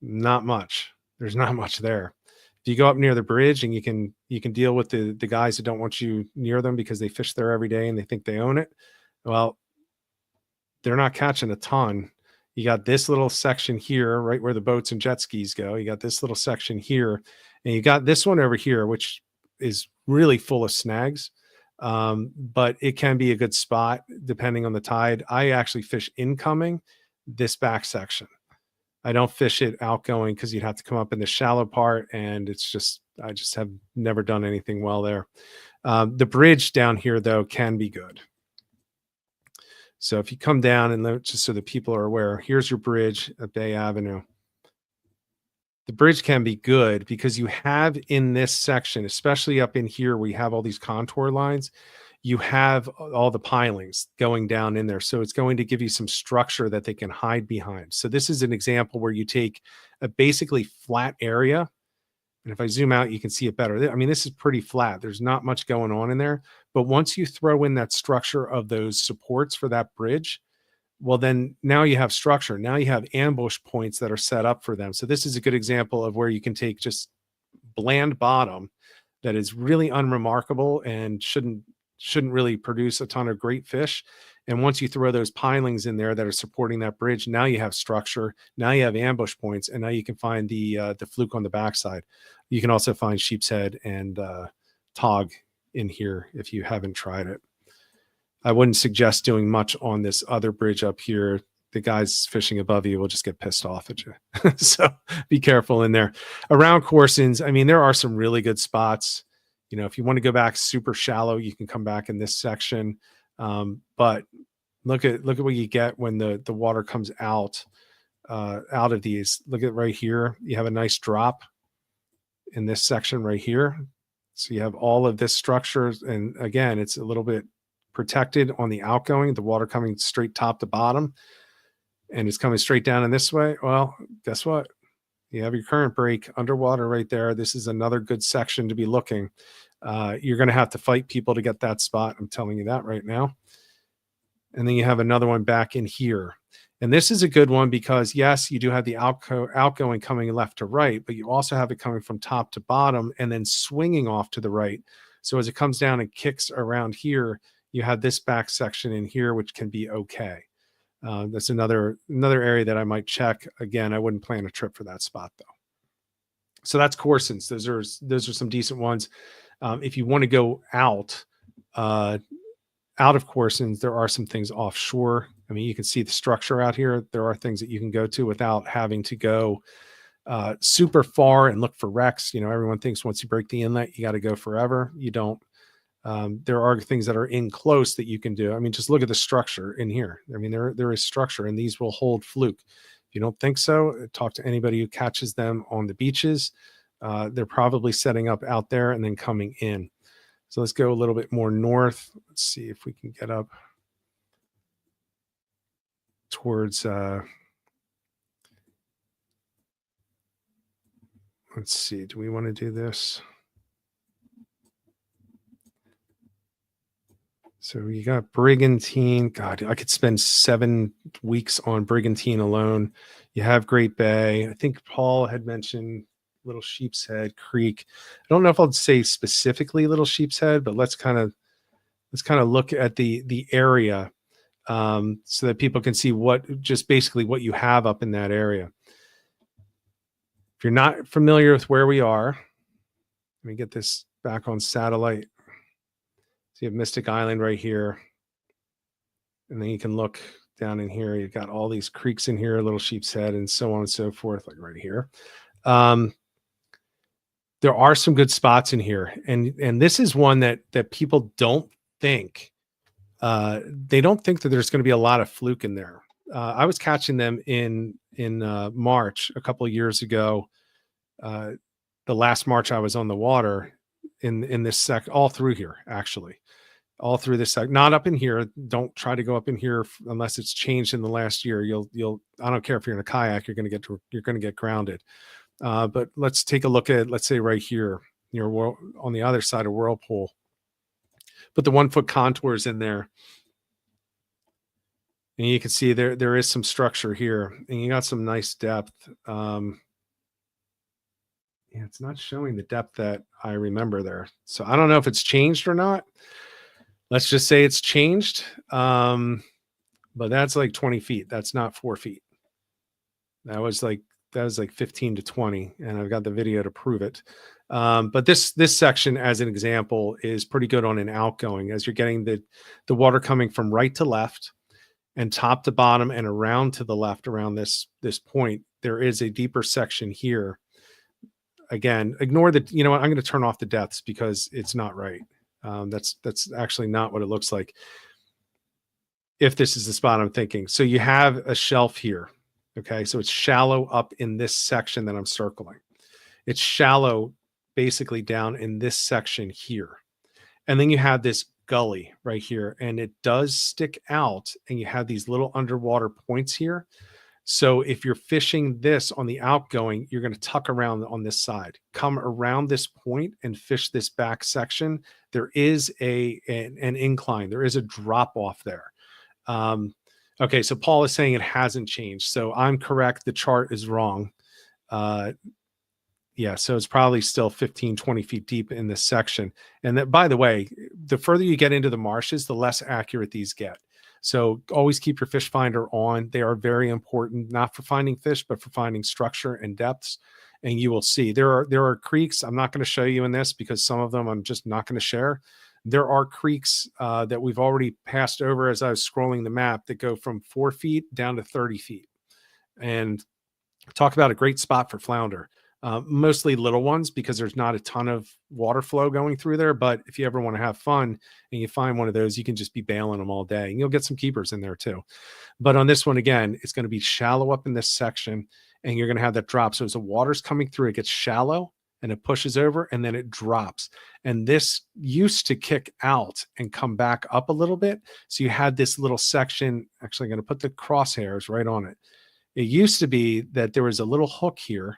Not much. There's not much there. If you go up near the bridge and you can deal with the guys that don't want you near them because they fish there every day and they think they own it. Well, they're not catching a ton. You got this little section here, right where the boats and jet skis go. You got this little section here, and you got this one over here, which is really full of snags. But it can be a good spot depending on the tide. I actually fish incoming this back section. I don't fish it outgoing because you'd have to come up in the shallow part, and it's just, I just have never done anything well there. The bridge down here, though, can be good. So if you come down, and just so that people are aware, here's your bridge at Bay Avenue. The bridge can be good because you have in this section, especially up in here where you have all these contour lines, you have all the pilings going down in there. So it's going to give you some structure that they can hide behind. So this is an example where you take a basically flat area. And if I zoom out, you can see it better. I mean, this is pretty flat. There's not much going on in there. But once you throw in that structure of those supports for that bridge, well, then now you have structure. Now you have ambush points that are set up for them. So this is a good example of where you can take just bland bottom that is really unremarkable and shouldn't really produce a ton of great fish. And once you throw those pilings in there that are supporting that bridge, now you have structure. Now you have ambush points, and now you can find the fluke on the backside. You can also find sheep's head and tog in here if you haven't tried it. I wouldn't suggest doing much on this other bridge up here. The guys fishing above you will just get pissed off at you. So be careful in there. Around Corsins, I mean, there are some really good spots. You know, if you want to go back super shallow, you can come back in this section. But look at what you get when the water comes out of these. Look at right here. You have a nice drop in this section right here. So you have all of this structure. And again, it's a little bit protected on the outgoing, the water coming straight top to bottom, and it's coming straight down in this way. Well, guess what? You have your current break underwater right there. This is another good section to be looking. You're going to have to fight people to get that spot. I'm telling you that right now. And then you have another one back in here. And this is a good one because, yes, you do have the outgoing coming left to right, but you also have it coming from top to bottom and then swinging off to the right. So as it comes down and kicks around here, you have this back section in here, which can be okay. That's another area that I might check. Again, I wouldn't plan a trip for that spot though. So that's Corsins. Those are some decent ones. If you want to go out of Corsins, there are some things offshore. I mean, you can see the structure out here. There are things that you can go to without having to go super far and look for wrecks. You know, everyone thinks once you break the inlet, you got to go forever. You don't. There are things that are in close that you can do. I mean, just look at the structure in here. I mean, there is structure, and these will hold fluke. If you don't think so, talk to anybody who catches them on the beaches. They're probably setting up out there and then coming in. So let's go a little bit more north. Let's see if we can get up towards, let's see, do we want to do this? So you got Brigantine. God, I could spend 7 weeks on Brigantine alone. You have Great Bay. I think Paul had mentioned Little Sheep's Head Creek. I don't know if I'll say specifically Little Sheep's Head, but let's kind of look at the area so that people can see just basically what you have up in that area. If you're not familiar with where we are, let me get this back on satellite. So you have Mystic Island right here. And then you can look down in here. You've got all these creeks in here, Little Sheep's Head, and so on and so forth, like right here. There are some good spots in here. And this is one that people don't think. They don't think that there's going to be a lot of fluke in there. I was catching them in March a couple of years ago. The last March I was on the water in this all through here, actually. all through this side, not up in here. Don't try to go up in here unless it's changed in the last year. I don't care if you're in a kayak, you're going to get grounded. But let's take a look at, let's say right here, on the other side of Whirlpool. Put the 1 foot contours in there. And you can see there is some structure here, and you got some nice depth. Yeah, it's not showing the depth that I remember there. So I don't know if it's changed or not. Let's just say it's changed. But that's like 20 feet. That's not 4 feet. That was like 15 to 20, and I've got the video to prove it. But this section, as an example, is pretty good on an outgoing, as you're getting the water coming from right to left and top to bottom and around to the left around this point. There is a deeper section here. Again, ignore the, I'm going to turn off the depths because it's not right. That's actually not what it looks like. If this is the spot I'm thinking. So you have a shelf here. Okay. So it's shallow up in this section that I'm circling. It's shallow basically down in this section here. And then you have this gully right here, and it does stick out, and you have these little underwater points here. So if you're fishing this on the outgoing, you're going to tuck around on this side, come around this point and fish this back section. There is an incline. There is a drop off there. Okay. So Paul is saying it hasn't changed. So I'm correct. The chart is wrong. Yeah, so it's probably still 15, 20 feet deep in this section. And that, by the way, the further you get into the marshes, the less accurate these get. So always keep your fish finder on. They are very important, not for finding fish, but for finding structure and depths. And you will see there are creeks. I'm not going to show you in this because some of them I'm just not going to share. There are creeks that we've already passed over as I was scrolling the map that go from 4 feet down to 30 feet. And talk about a great spot for flounder. Mostly little ones because there's not a ton of water flow going through there. But if you ever want to have fun and you find one of those, you can just be bailing them all day, and you'll get some keepers in there too. But on this one, again, it's going to be shallow up in this section, and you're going to have that drop. So as the water's coming through, it gets shallow and it pushes over and then it drops. And this used to kick out and come back up a little bit. So you had this little section. Actually, I'm going to put the crosshairs right on it. It used to be that there was a little hook here,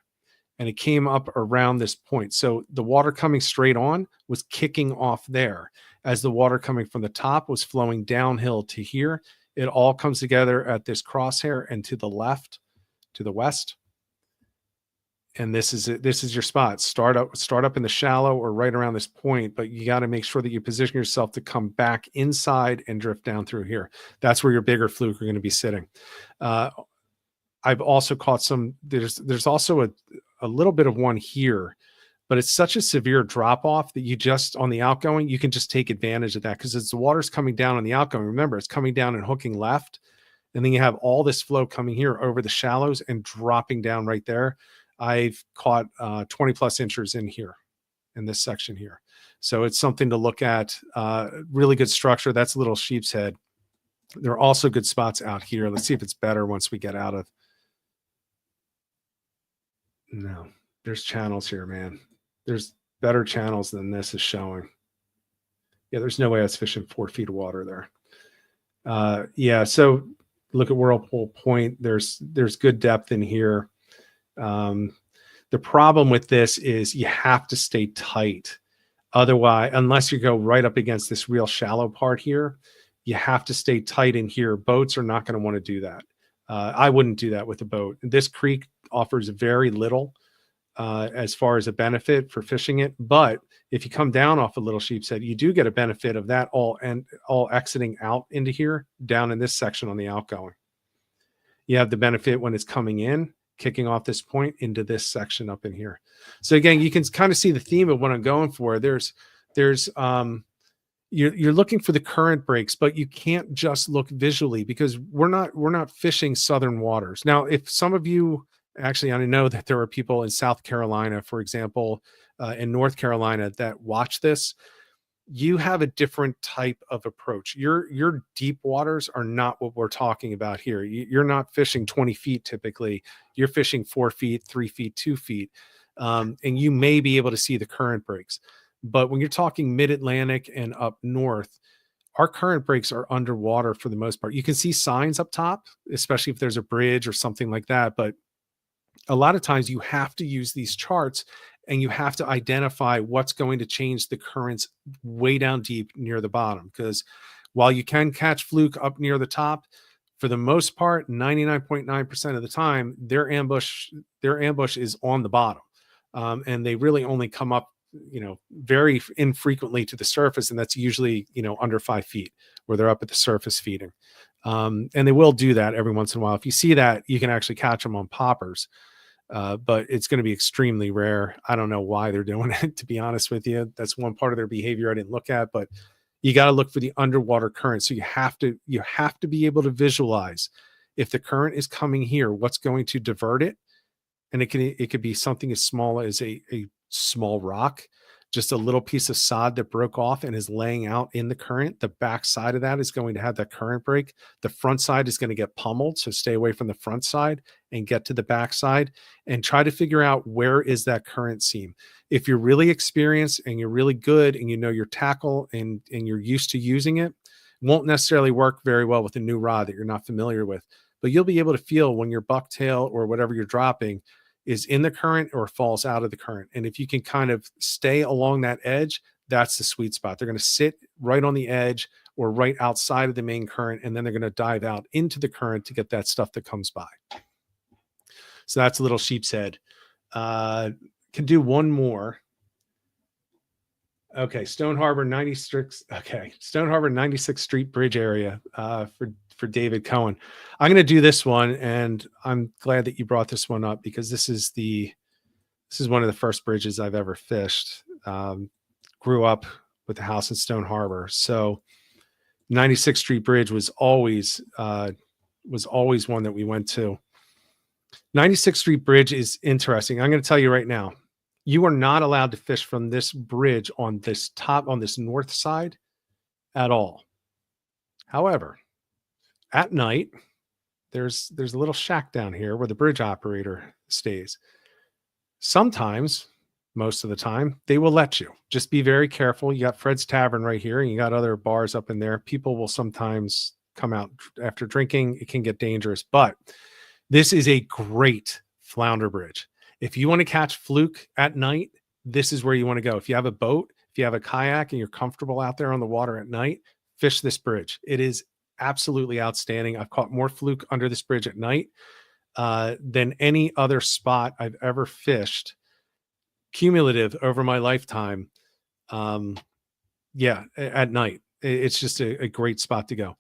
and it came up around this point. So the water coming straight on was kicking off there as the water coming from the top was flowing downhill to here. It all comes together at this crosshair and to the left, to the west. And this is it. This is your spot. Start up in the shallow or right around this point, but you got to make sure that you position yourself to come back inside and drift down through here. That's where your bigger fluke are going to be sitting. I've also caught some, there's also a little bit of one here, but it's such a severe drop off that you just, on the outgoing, you can just take advantage of that because as the water's coming down on the outgoing, remember, it's coming down and hooking left. And then you have all this flow coming here over the shallows and dropping down right there. I've caught 20 plus inches in here, in this section here. So it's something to look at. Really good structure. That's a little sheep's head. There are also good spots out here. Let's see if it's better once we get out of. No, there's channels here, man. There's better channels than this is showing. Yeah, there's no way I was fishing 4 feet of water there. Yeah, so look at Whirlpool Point. There's good depth in here. The problem with this is you have to stay tight. Otherwise, unless you go right up against this real shallow part here, you have to stay tight in here. Boats are not going to want to do that. I wouldn't do that with a boat. This creek offers very little as far as a benefit for fishing it. But if you come down off a Little Sheep's Head, you do get a benefit of that all exiting out into here, down in this section on the outgoing. You have the benefit when it's coming in, kicking off this point into this section up in here. So again, you can kind of see the theme of what I'm going for. You're looking for the current breaks, but you can't just look visually because we're not fishing southern waters. Now, if some of you, actually, I know that there are people in South Carolina, for example, in North Carolina that watch this, you have a different type of approach. Your deep waters are not what we're talking about here. You're not fishing 20 feet typically. You're fishing 4 feet, 3 feet, 2 feet. And you may be able to see the current breaks. But when you're talking mid-Atlantic and up north, our current breaks are underwater for the most part. You can see signs up top, especially if there's a bridge or something like that. But a lot of times you have to use these charts and you have to identify what's going to change the currents way down deep near the bottom. Because while you can catch fluke up near the top, for the most part, 99.9% of the time, their ambush is on the bottom. And they really only come up, very infrequently to the surface. And that's usually, under 5 feet where they're up at the surface feeding. And they will do that every once in a while. If you see that, you can actually catch them on poppers. But it's going to be extremely rare. I don't know why they're doing it, to be honest with you. That's one part of their behavior I didn't look at, but you got to look for the underwater current. So you have to be able to visualize if the current is coming here, what's going to divert it. And it could be something as small as a small rock, just a little piece of sod that broke off and is laying out in the current. The back side of that is going to have that current break. The front side is going to get pummeled. So stay away from the front side and get to the back side and try to figure out where is that current seam. If you're really experienced and you're really good and you know your tackle and you're used to using it, won't necessarily work very well with a new rod that you're not familiar with, but you'll be able to feel when your bucktail or whatever you're dropping is in the current or falls out of the current. And if you can kind of stay along that edge, that's the sweet spot. They're going to sit right on the edge or right outside of the main current, and then they're going to dive out into the current to get that stuff that comes by. So that's a little sheep's head. Can do one more. Okay, Stone Harbor 96. Okay, Stone Harbor 96th Street Bridge area for David Cohen. I'm going to do this one, and I'm glad that you brought this one up because this is one of the first bridges I've ever fished. Grew up with the house in Stone Harbor, so 96th Street Bridge was always one that we went to. 96th Street Bridge is interesting. I'm going to tell you right now. You are not allowed to fish from this bridge on this north side at all. However, at night, there's a little shack down here where the bridge operator stays. Sometimes, most of the time, they will let you. Just be very careful. You got Fred's Tavern right here, and you got other bars up in there. People will sometimes come out after drinking. It can get dangerous, but this is a great flounder bridge. If you want to catch fluke at night, this is where you want to go. If you have a boat, if you have a kayak and you're comfortable out there on the water at night, fish this bridge. It is absolutely outstanding. I've caught more fluke under this bridge at night than any other spot I've ever fished cumulative over my lifetime. At night. It's just a great spot to go.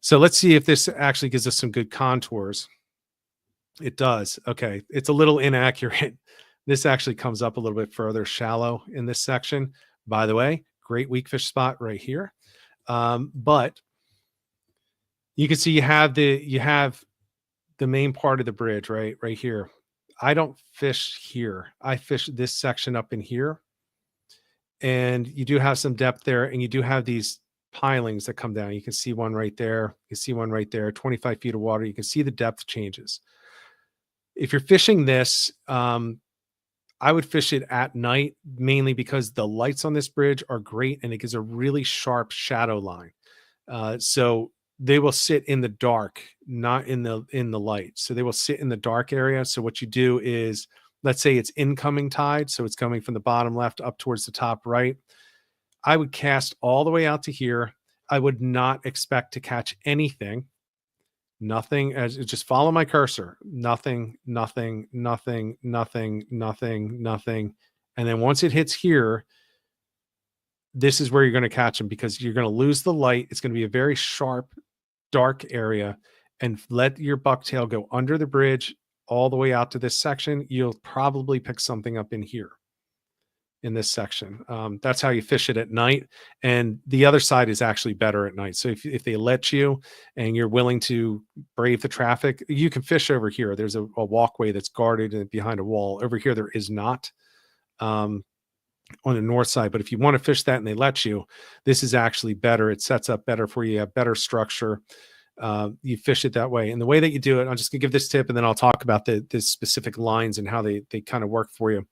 So let's see if this actually gives us some good contours. It does. Okay. It's a little inaccurate. This actually comes up a little bit further shallow in this section. By the way, great weak fish spot right here. But you can see you have the main part of the bridge right here. I don't fish here. I fish this section up in here. And you do have some depth there, and you do have these pilings that come down. You can see one right there. You can see one right there, 25 feet of water. You can see the depth changes. If you're fishing this, I would fish it at night, mainly because the lights on this bridge are great and it gives a really sharp shadow line. So they will sit in the dark, not in the light. So they will sit in the dark area. So what you do is, let's say it's incoming tide. So it's coming from the bottom left up towards the top right. I would cast all the way out to here. I would not expect to catch anything. Nothing, as just follow my cursor. Nothing. And then once it hits here, this is where you're going to catch them, because you're going to lose the light. It's going to be a very sharp, dark area, and let your bucktail go under the bridge all the way out to this section. You'll probably pick something up in here in this section. That's how you fish it at night. And the other side is actually better at night. So if they let you and you're willing to brave the traffic, you can fish over here. There's a walkway that's guarded and behind a wall. Over here, there is not on the north side. But if you want to fish that and they let you, this is actually better. It sets up better for you. You have better structure. You fish it that way. And the way that you do it, I'm just gonna give this tip and then I'll talk about the specific lines and how they kind of work for you.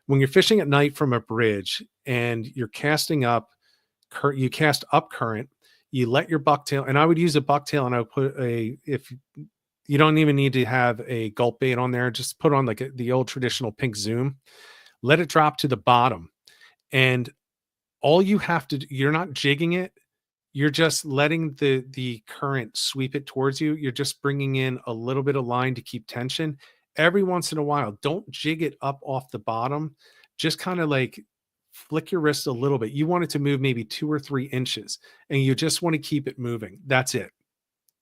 When you're fishing at night from a bridge and you're casting up, you cast up current, You let your bucktail, and I would use a bucktail, and I would put if you don't even need to have a gulp bait on there, just put on like the old traditional pink zoom, let it drop to the bottom. And all you have to do, you're not jigging it. You're just letting the current sweep it towards you. You're just bringing in a little bit of line to keep tension. Every once in a while, don't jig it up off the bottom. Just kind of like flick your wrist a little bit. You want it to move maybe 2 or 3 inches, and you just want to keep it moving. That's it.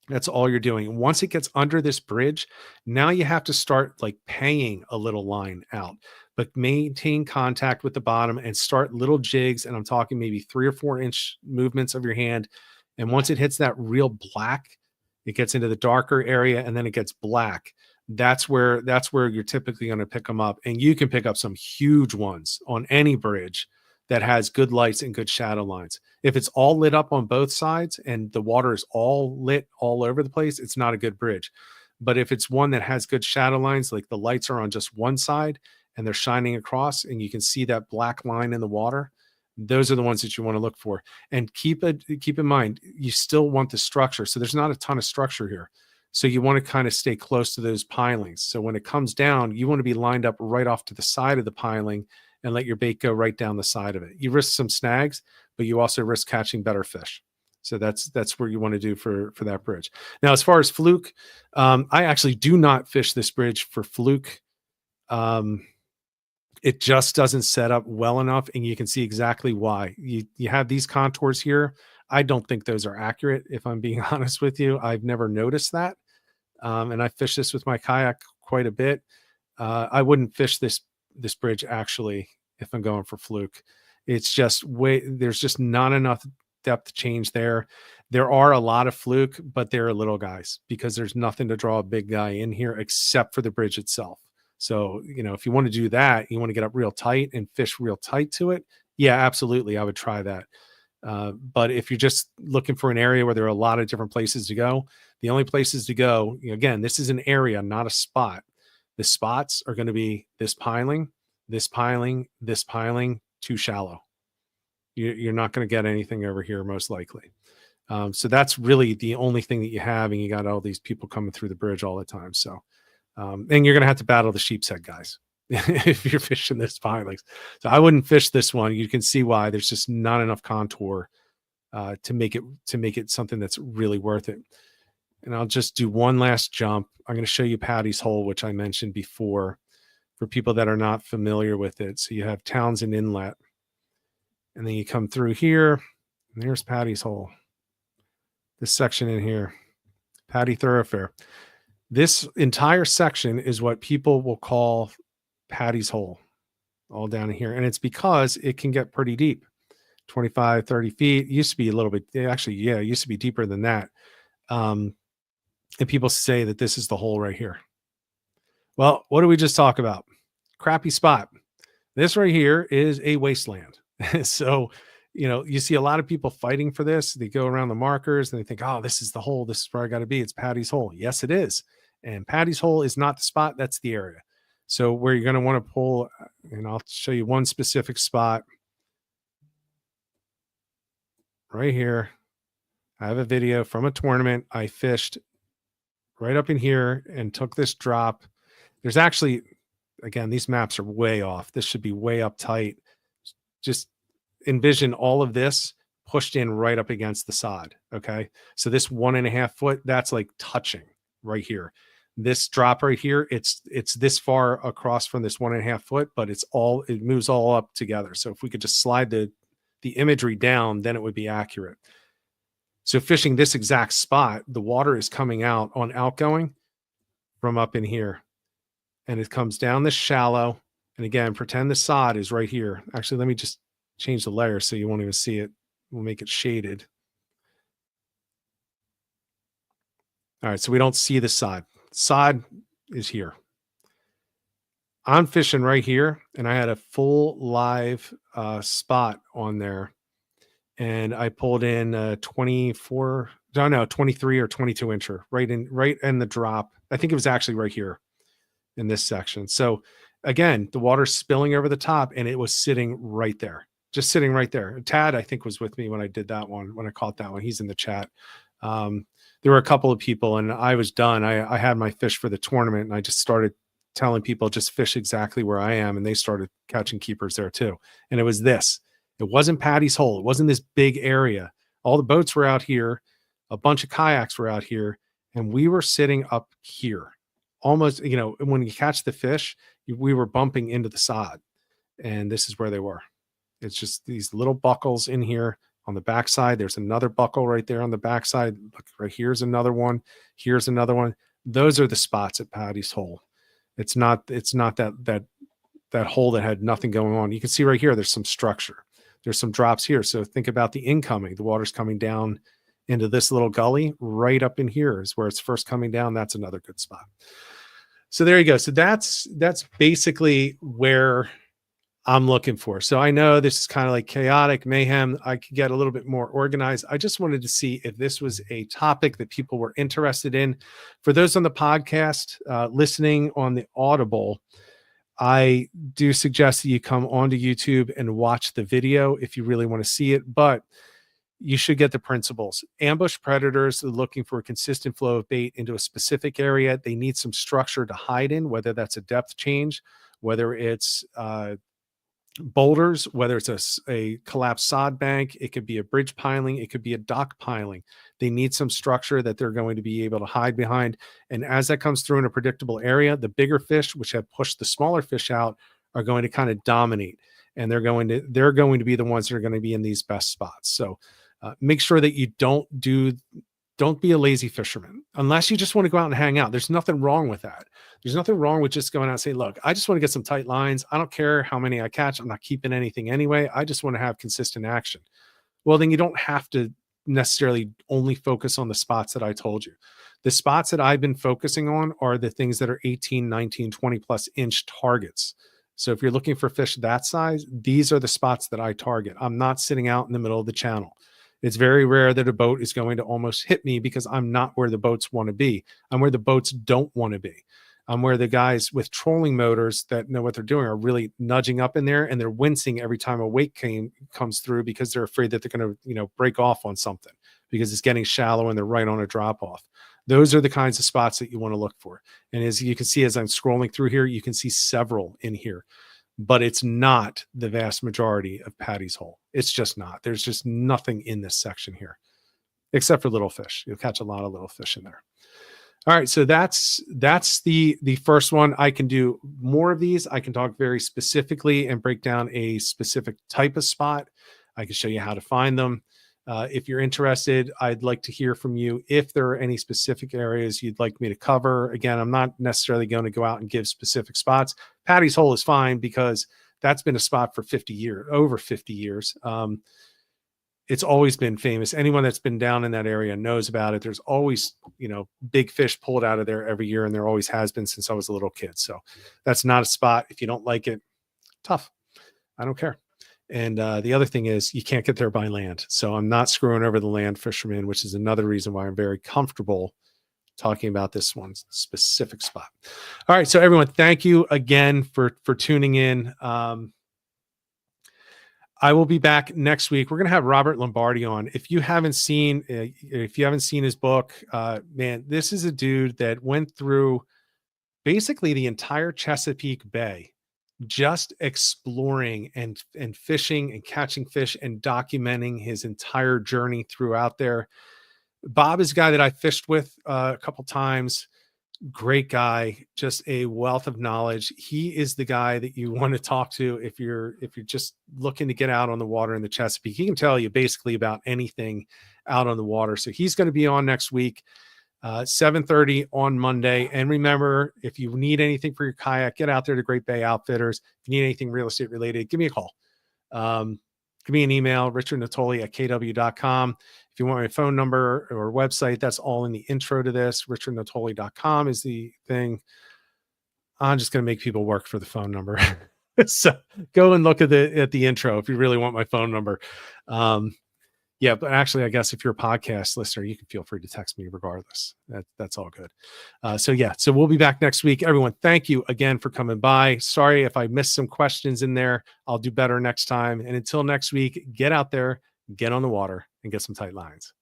That's all you're doing. Once it gets under this bridge, now you have to start like paying a little line out, but maintain contact with the bottom and start little jigs. And I'm talking maybe 3 or 4 inch movements of your hand. And once it hits that real black, it gets into the darker area and then it gets black. That's where you're typically going to pick them up. And you can pick up some huge ones on any bridge that has good lights and good shadow lines. If it's all lit up on both sides and the water is all lit all over the place, it's not a good bridge. But if it's one that has good shadow lines, like the lights are on just one side and they're shining across and you can see that black line in the water, those are the ones that you want to look for. And keep in mind, you still want the structure. So there's not a ton of structure here. So you want to kind of stay close to those pilings. So when it comes down, you want to be lined up right off to the side of the piling and let your bait go right down the side of it. You risk some snags, but you also risk catching better fish. So that's where you want to do for that bridge. Now, as far as Fluke, I actually do not fish this bridge for Fluke. It just doesn't set up well enough, and you can see exactly why. You have these contours here. I don't think those are accurate, if I'm being honest with you. I've never noticed that. And I fish this with my kayak quite a bit. I wouldn't fish this bridge actually if I'm going for Fluke. It's just there's just not enough depth change there. There are a lot of Fluke, but they're little guys because there's nothing to draw a big guy in here except for the bridge itself. So, if you want to do that, you want to get up real tight and fish real tight to it. Yeah, absolutely. I would try that. But if you're just looking for an area where there are a lot of different places to go, the only places to go, again, this is an area, not a spot. The spots are going to be this piling, this piling, this piling, too shallow. You're not going to get anything over here, most likely. So that's really the only thing that you have, and you got all these people coming through the bridge all the time. So, and you're going to have to battle the sheep's head guys if you're fishing this pilings. So I wouldn't fish this one. You can see why. There's just not enough contour to make it something that's really worth it. And I'll just do one last jump. I'm going to show you Patty's Hole, which I mentioned before, for people that are not familiar with it. So you have Townsend Inlet, and then you come through here, and there's Patty's Hole. This section in here, Patty Thoroughfare. This entire section is what people will call Patty's Hole, all down here. And it's because it can get pretty deep, 25, 30 feet. It used to be a little bit, actually, yeah, it used to be deeper than that. And people say that this is the hole right here. Well, what did we just talk about? Crappy spot. This right here is a wasteland. So, you see a lot of people fighting for this. They go around the markers and they think, oh, this is the hole. This is where I got to be. It's Patty's Hole. Yes, it is. And Patty's Hole is not the spot. That's the area. So where you're going to want to pull, and I'll show you one specific spot right here. I have a video from a tournament. I fished right up in here and took this drop. There's actually, again, these maps are way off. This should be way up tight. Just envision all of this pushed in right up against the sod. Okay. So this 1.5 foot, that's like touching right here. This drop right here, it's this far across from this 1.5 foot, but it moves all up together. So if we could just slide the imagery down, then it would be accurate. So fishing this exact spot, the water is coming out on outgoing from up in here, and it comes down this shallow. And again, pretend the sod is right here. Actually, let me just change the layer so you won't even see it. We'll make it shaded. All right, so we don't see the sod. Sod is here. I'm fishing right here, and I had a full live spot on there, and I pulled in 23 or 22 incher right in the drop. I think it was actually right here in this section. So again, the water's spilling over the top, and it was sitting right there. just sitting right there. Tad, I think, was with me when I did that one, when I caught that one. He's in the chat. There were a couple of people, and I was done. I had my fish for the tournament, and I just started telling people just fish exactly where I am, and they started catching keepers there too. And it was this. It wasn't Patty's Hole. It wasn't this big area. All the boats were out here. A bunch of kayaks were out here, and we were sitting up here. Almost, when you catch the fish, we were bumping into the sod, and this is where they were. It's just these little buckles in here on the backside. There's another buckle right there on the backside. Look, right here's another one. Here's another one. Those are the spots at Patty's Hole. It's not that hole that had nothing going on. You can see right here, there's some structure. There's some drops here. So think about the incoming. The water's coming down into this little gully. Right up in here is where it's first coming down. That's another good spot. So there you go. So that's basically where I'm looking for. So I know this is kind of like chaotic mayhem. I could get a little bit more organized. I just wanted to see if this was a topic that people were interested in. For those on the podcast, listening on the Audible, I do suggest that you come onto YouTube and watch the video if you really want to see it, but you should get the principles. Ambush predators are looking for a consistent flow of bait into a specific area. They need some structure to hide in, whether that's a depth change, whether it's boulders, whether it's a collapsed sod bank, it could be a bridge piling, it could be a dock piling. They need some structure that they're going to be able to hide behind. And as that comes through in a predictable area, the bigger fish, which have pushed the smaller fish out, are going to kind of dominate. And they're going to be the ones that are going to be in these best spots. So make sure that you don't be a lazy fisherman unless you just want to go out and hang out. There's nothing wrong with that. There's nothing wrong with just going out and saying, look, I just want to get some tight lines. I don't care how many I catch. I'm not keeping anything anyway. I just want to have consistent action. Well, then you don't have to necessarily only focus on the spots that I told you. The spots that I've been focusing on are the things that are 18, 19, 20 plus inch targets. So if you're looking for fish that size, these are the spots that I target. I'm not sitting out in the middle of the channel. It's very rare that a boat is going to almost hit me because I'm not where the boats want to be. I'm where the boats don't want to be. I'm where the guys with trolling motors that know what they're doing are really nudging up in there, and they're wincing every time a wake comes through because they're afraid that they're going to break off on something because it's getting shallow and they're right on a drop off. Those are the kinds of spots that you want to look for. And as you can see, as I'm scrolling through here, you can see several in here. But it's not the vast majority of Patty's Hole. It's just not. There's just nothing in this section here, except for little fish. You'll catch a lot of little fish in there. All right, so that's the first one. I can do more of these. I can talk very specifically and break down a specific type of spot. I can show you how to find them. If you're interested, I'd like to hear from you if there are any specific areas you'd like me to cover. Again, I'm not necessarily going to go out and give specific spots. Patty's Hole is fine because that's been a spot for 50 years, over 50 years. It's always been famous. Anyone that's been down in that area knows about it. There's always, big fish pulled out of there every year, and there always has been since I was a little kid. So that's not a spot. If you don't like it, tough. I don't care. And the other thing is you can't get there by land. So I'm not screwing over the land fishermen, which is another reason why I'm very comfortable talking about this one specific spot. All right. So everyone, thank you again for tuning in. I will be back next week. We're going to have Robert Lombardi on. If you haven't seen his book, man, this is a dude that went through basically the entire Chesapeake Bay, just exploring and fishing and catching fish and documenting his entire journey throughout there. Bob is a guy that I fished with a couple times. Great guy, just a wealth of knowledge. He is the guy that you want to talk to if you're just looking to get out on the water in the Chesapeake. He can tell you basically about anything out on the water. So he's going to be on next week. 7:30 on Monday. And remember, if you need anything for your kayak, get out there to Great Bay Outfitters. If you need anything real estate related, give me a call. Give me an email, richardnatoli@kw.com. If you want my phone number or website, that's all in the intro to this. richardnatoli.com is the thing. I'm just going to make people work for the phone number. So go and look at the intro if you really want my phone number. Yeah, but actually, I guess if you're a podcast listener, you can feel free to text me regardless. That's all good. So we'll be back next week. Everyone, thank you again for coming by. Sorry if I missed some questions in there. I'll do better next time. And until next week, get out there, get on the water, and get some tight lines.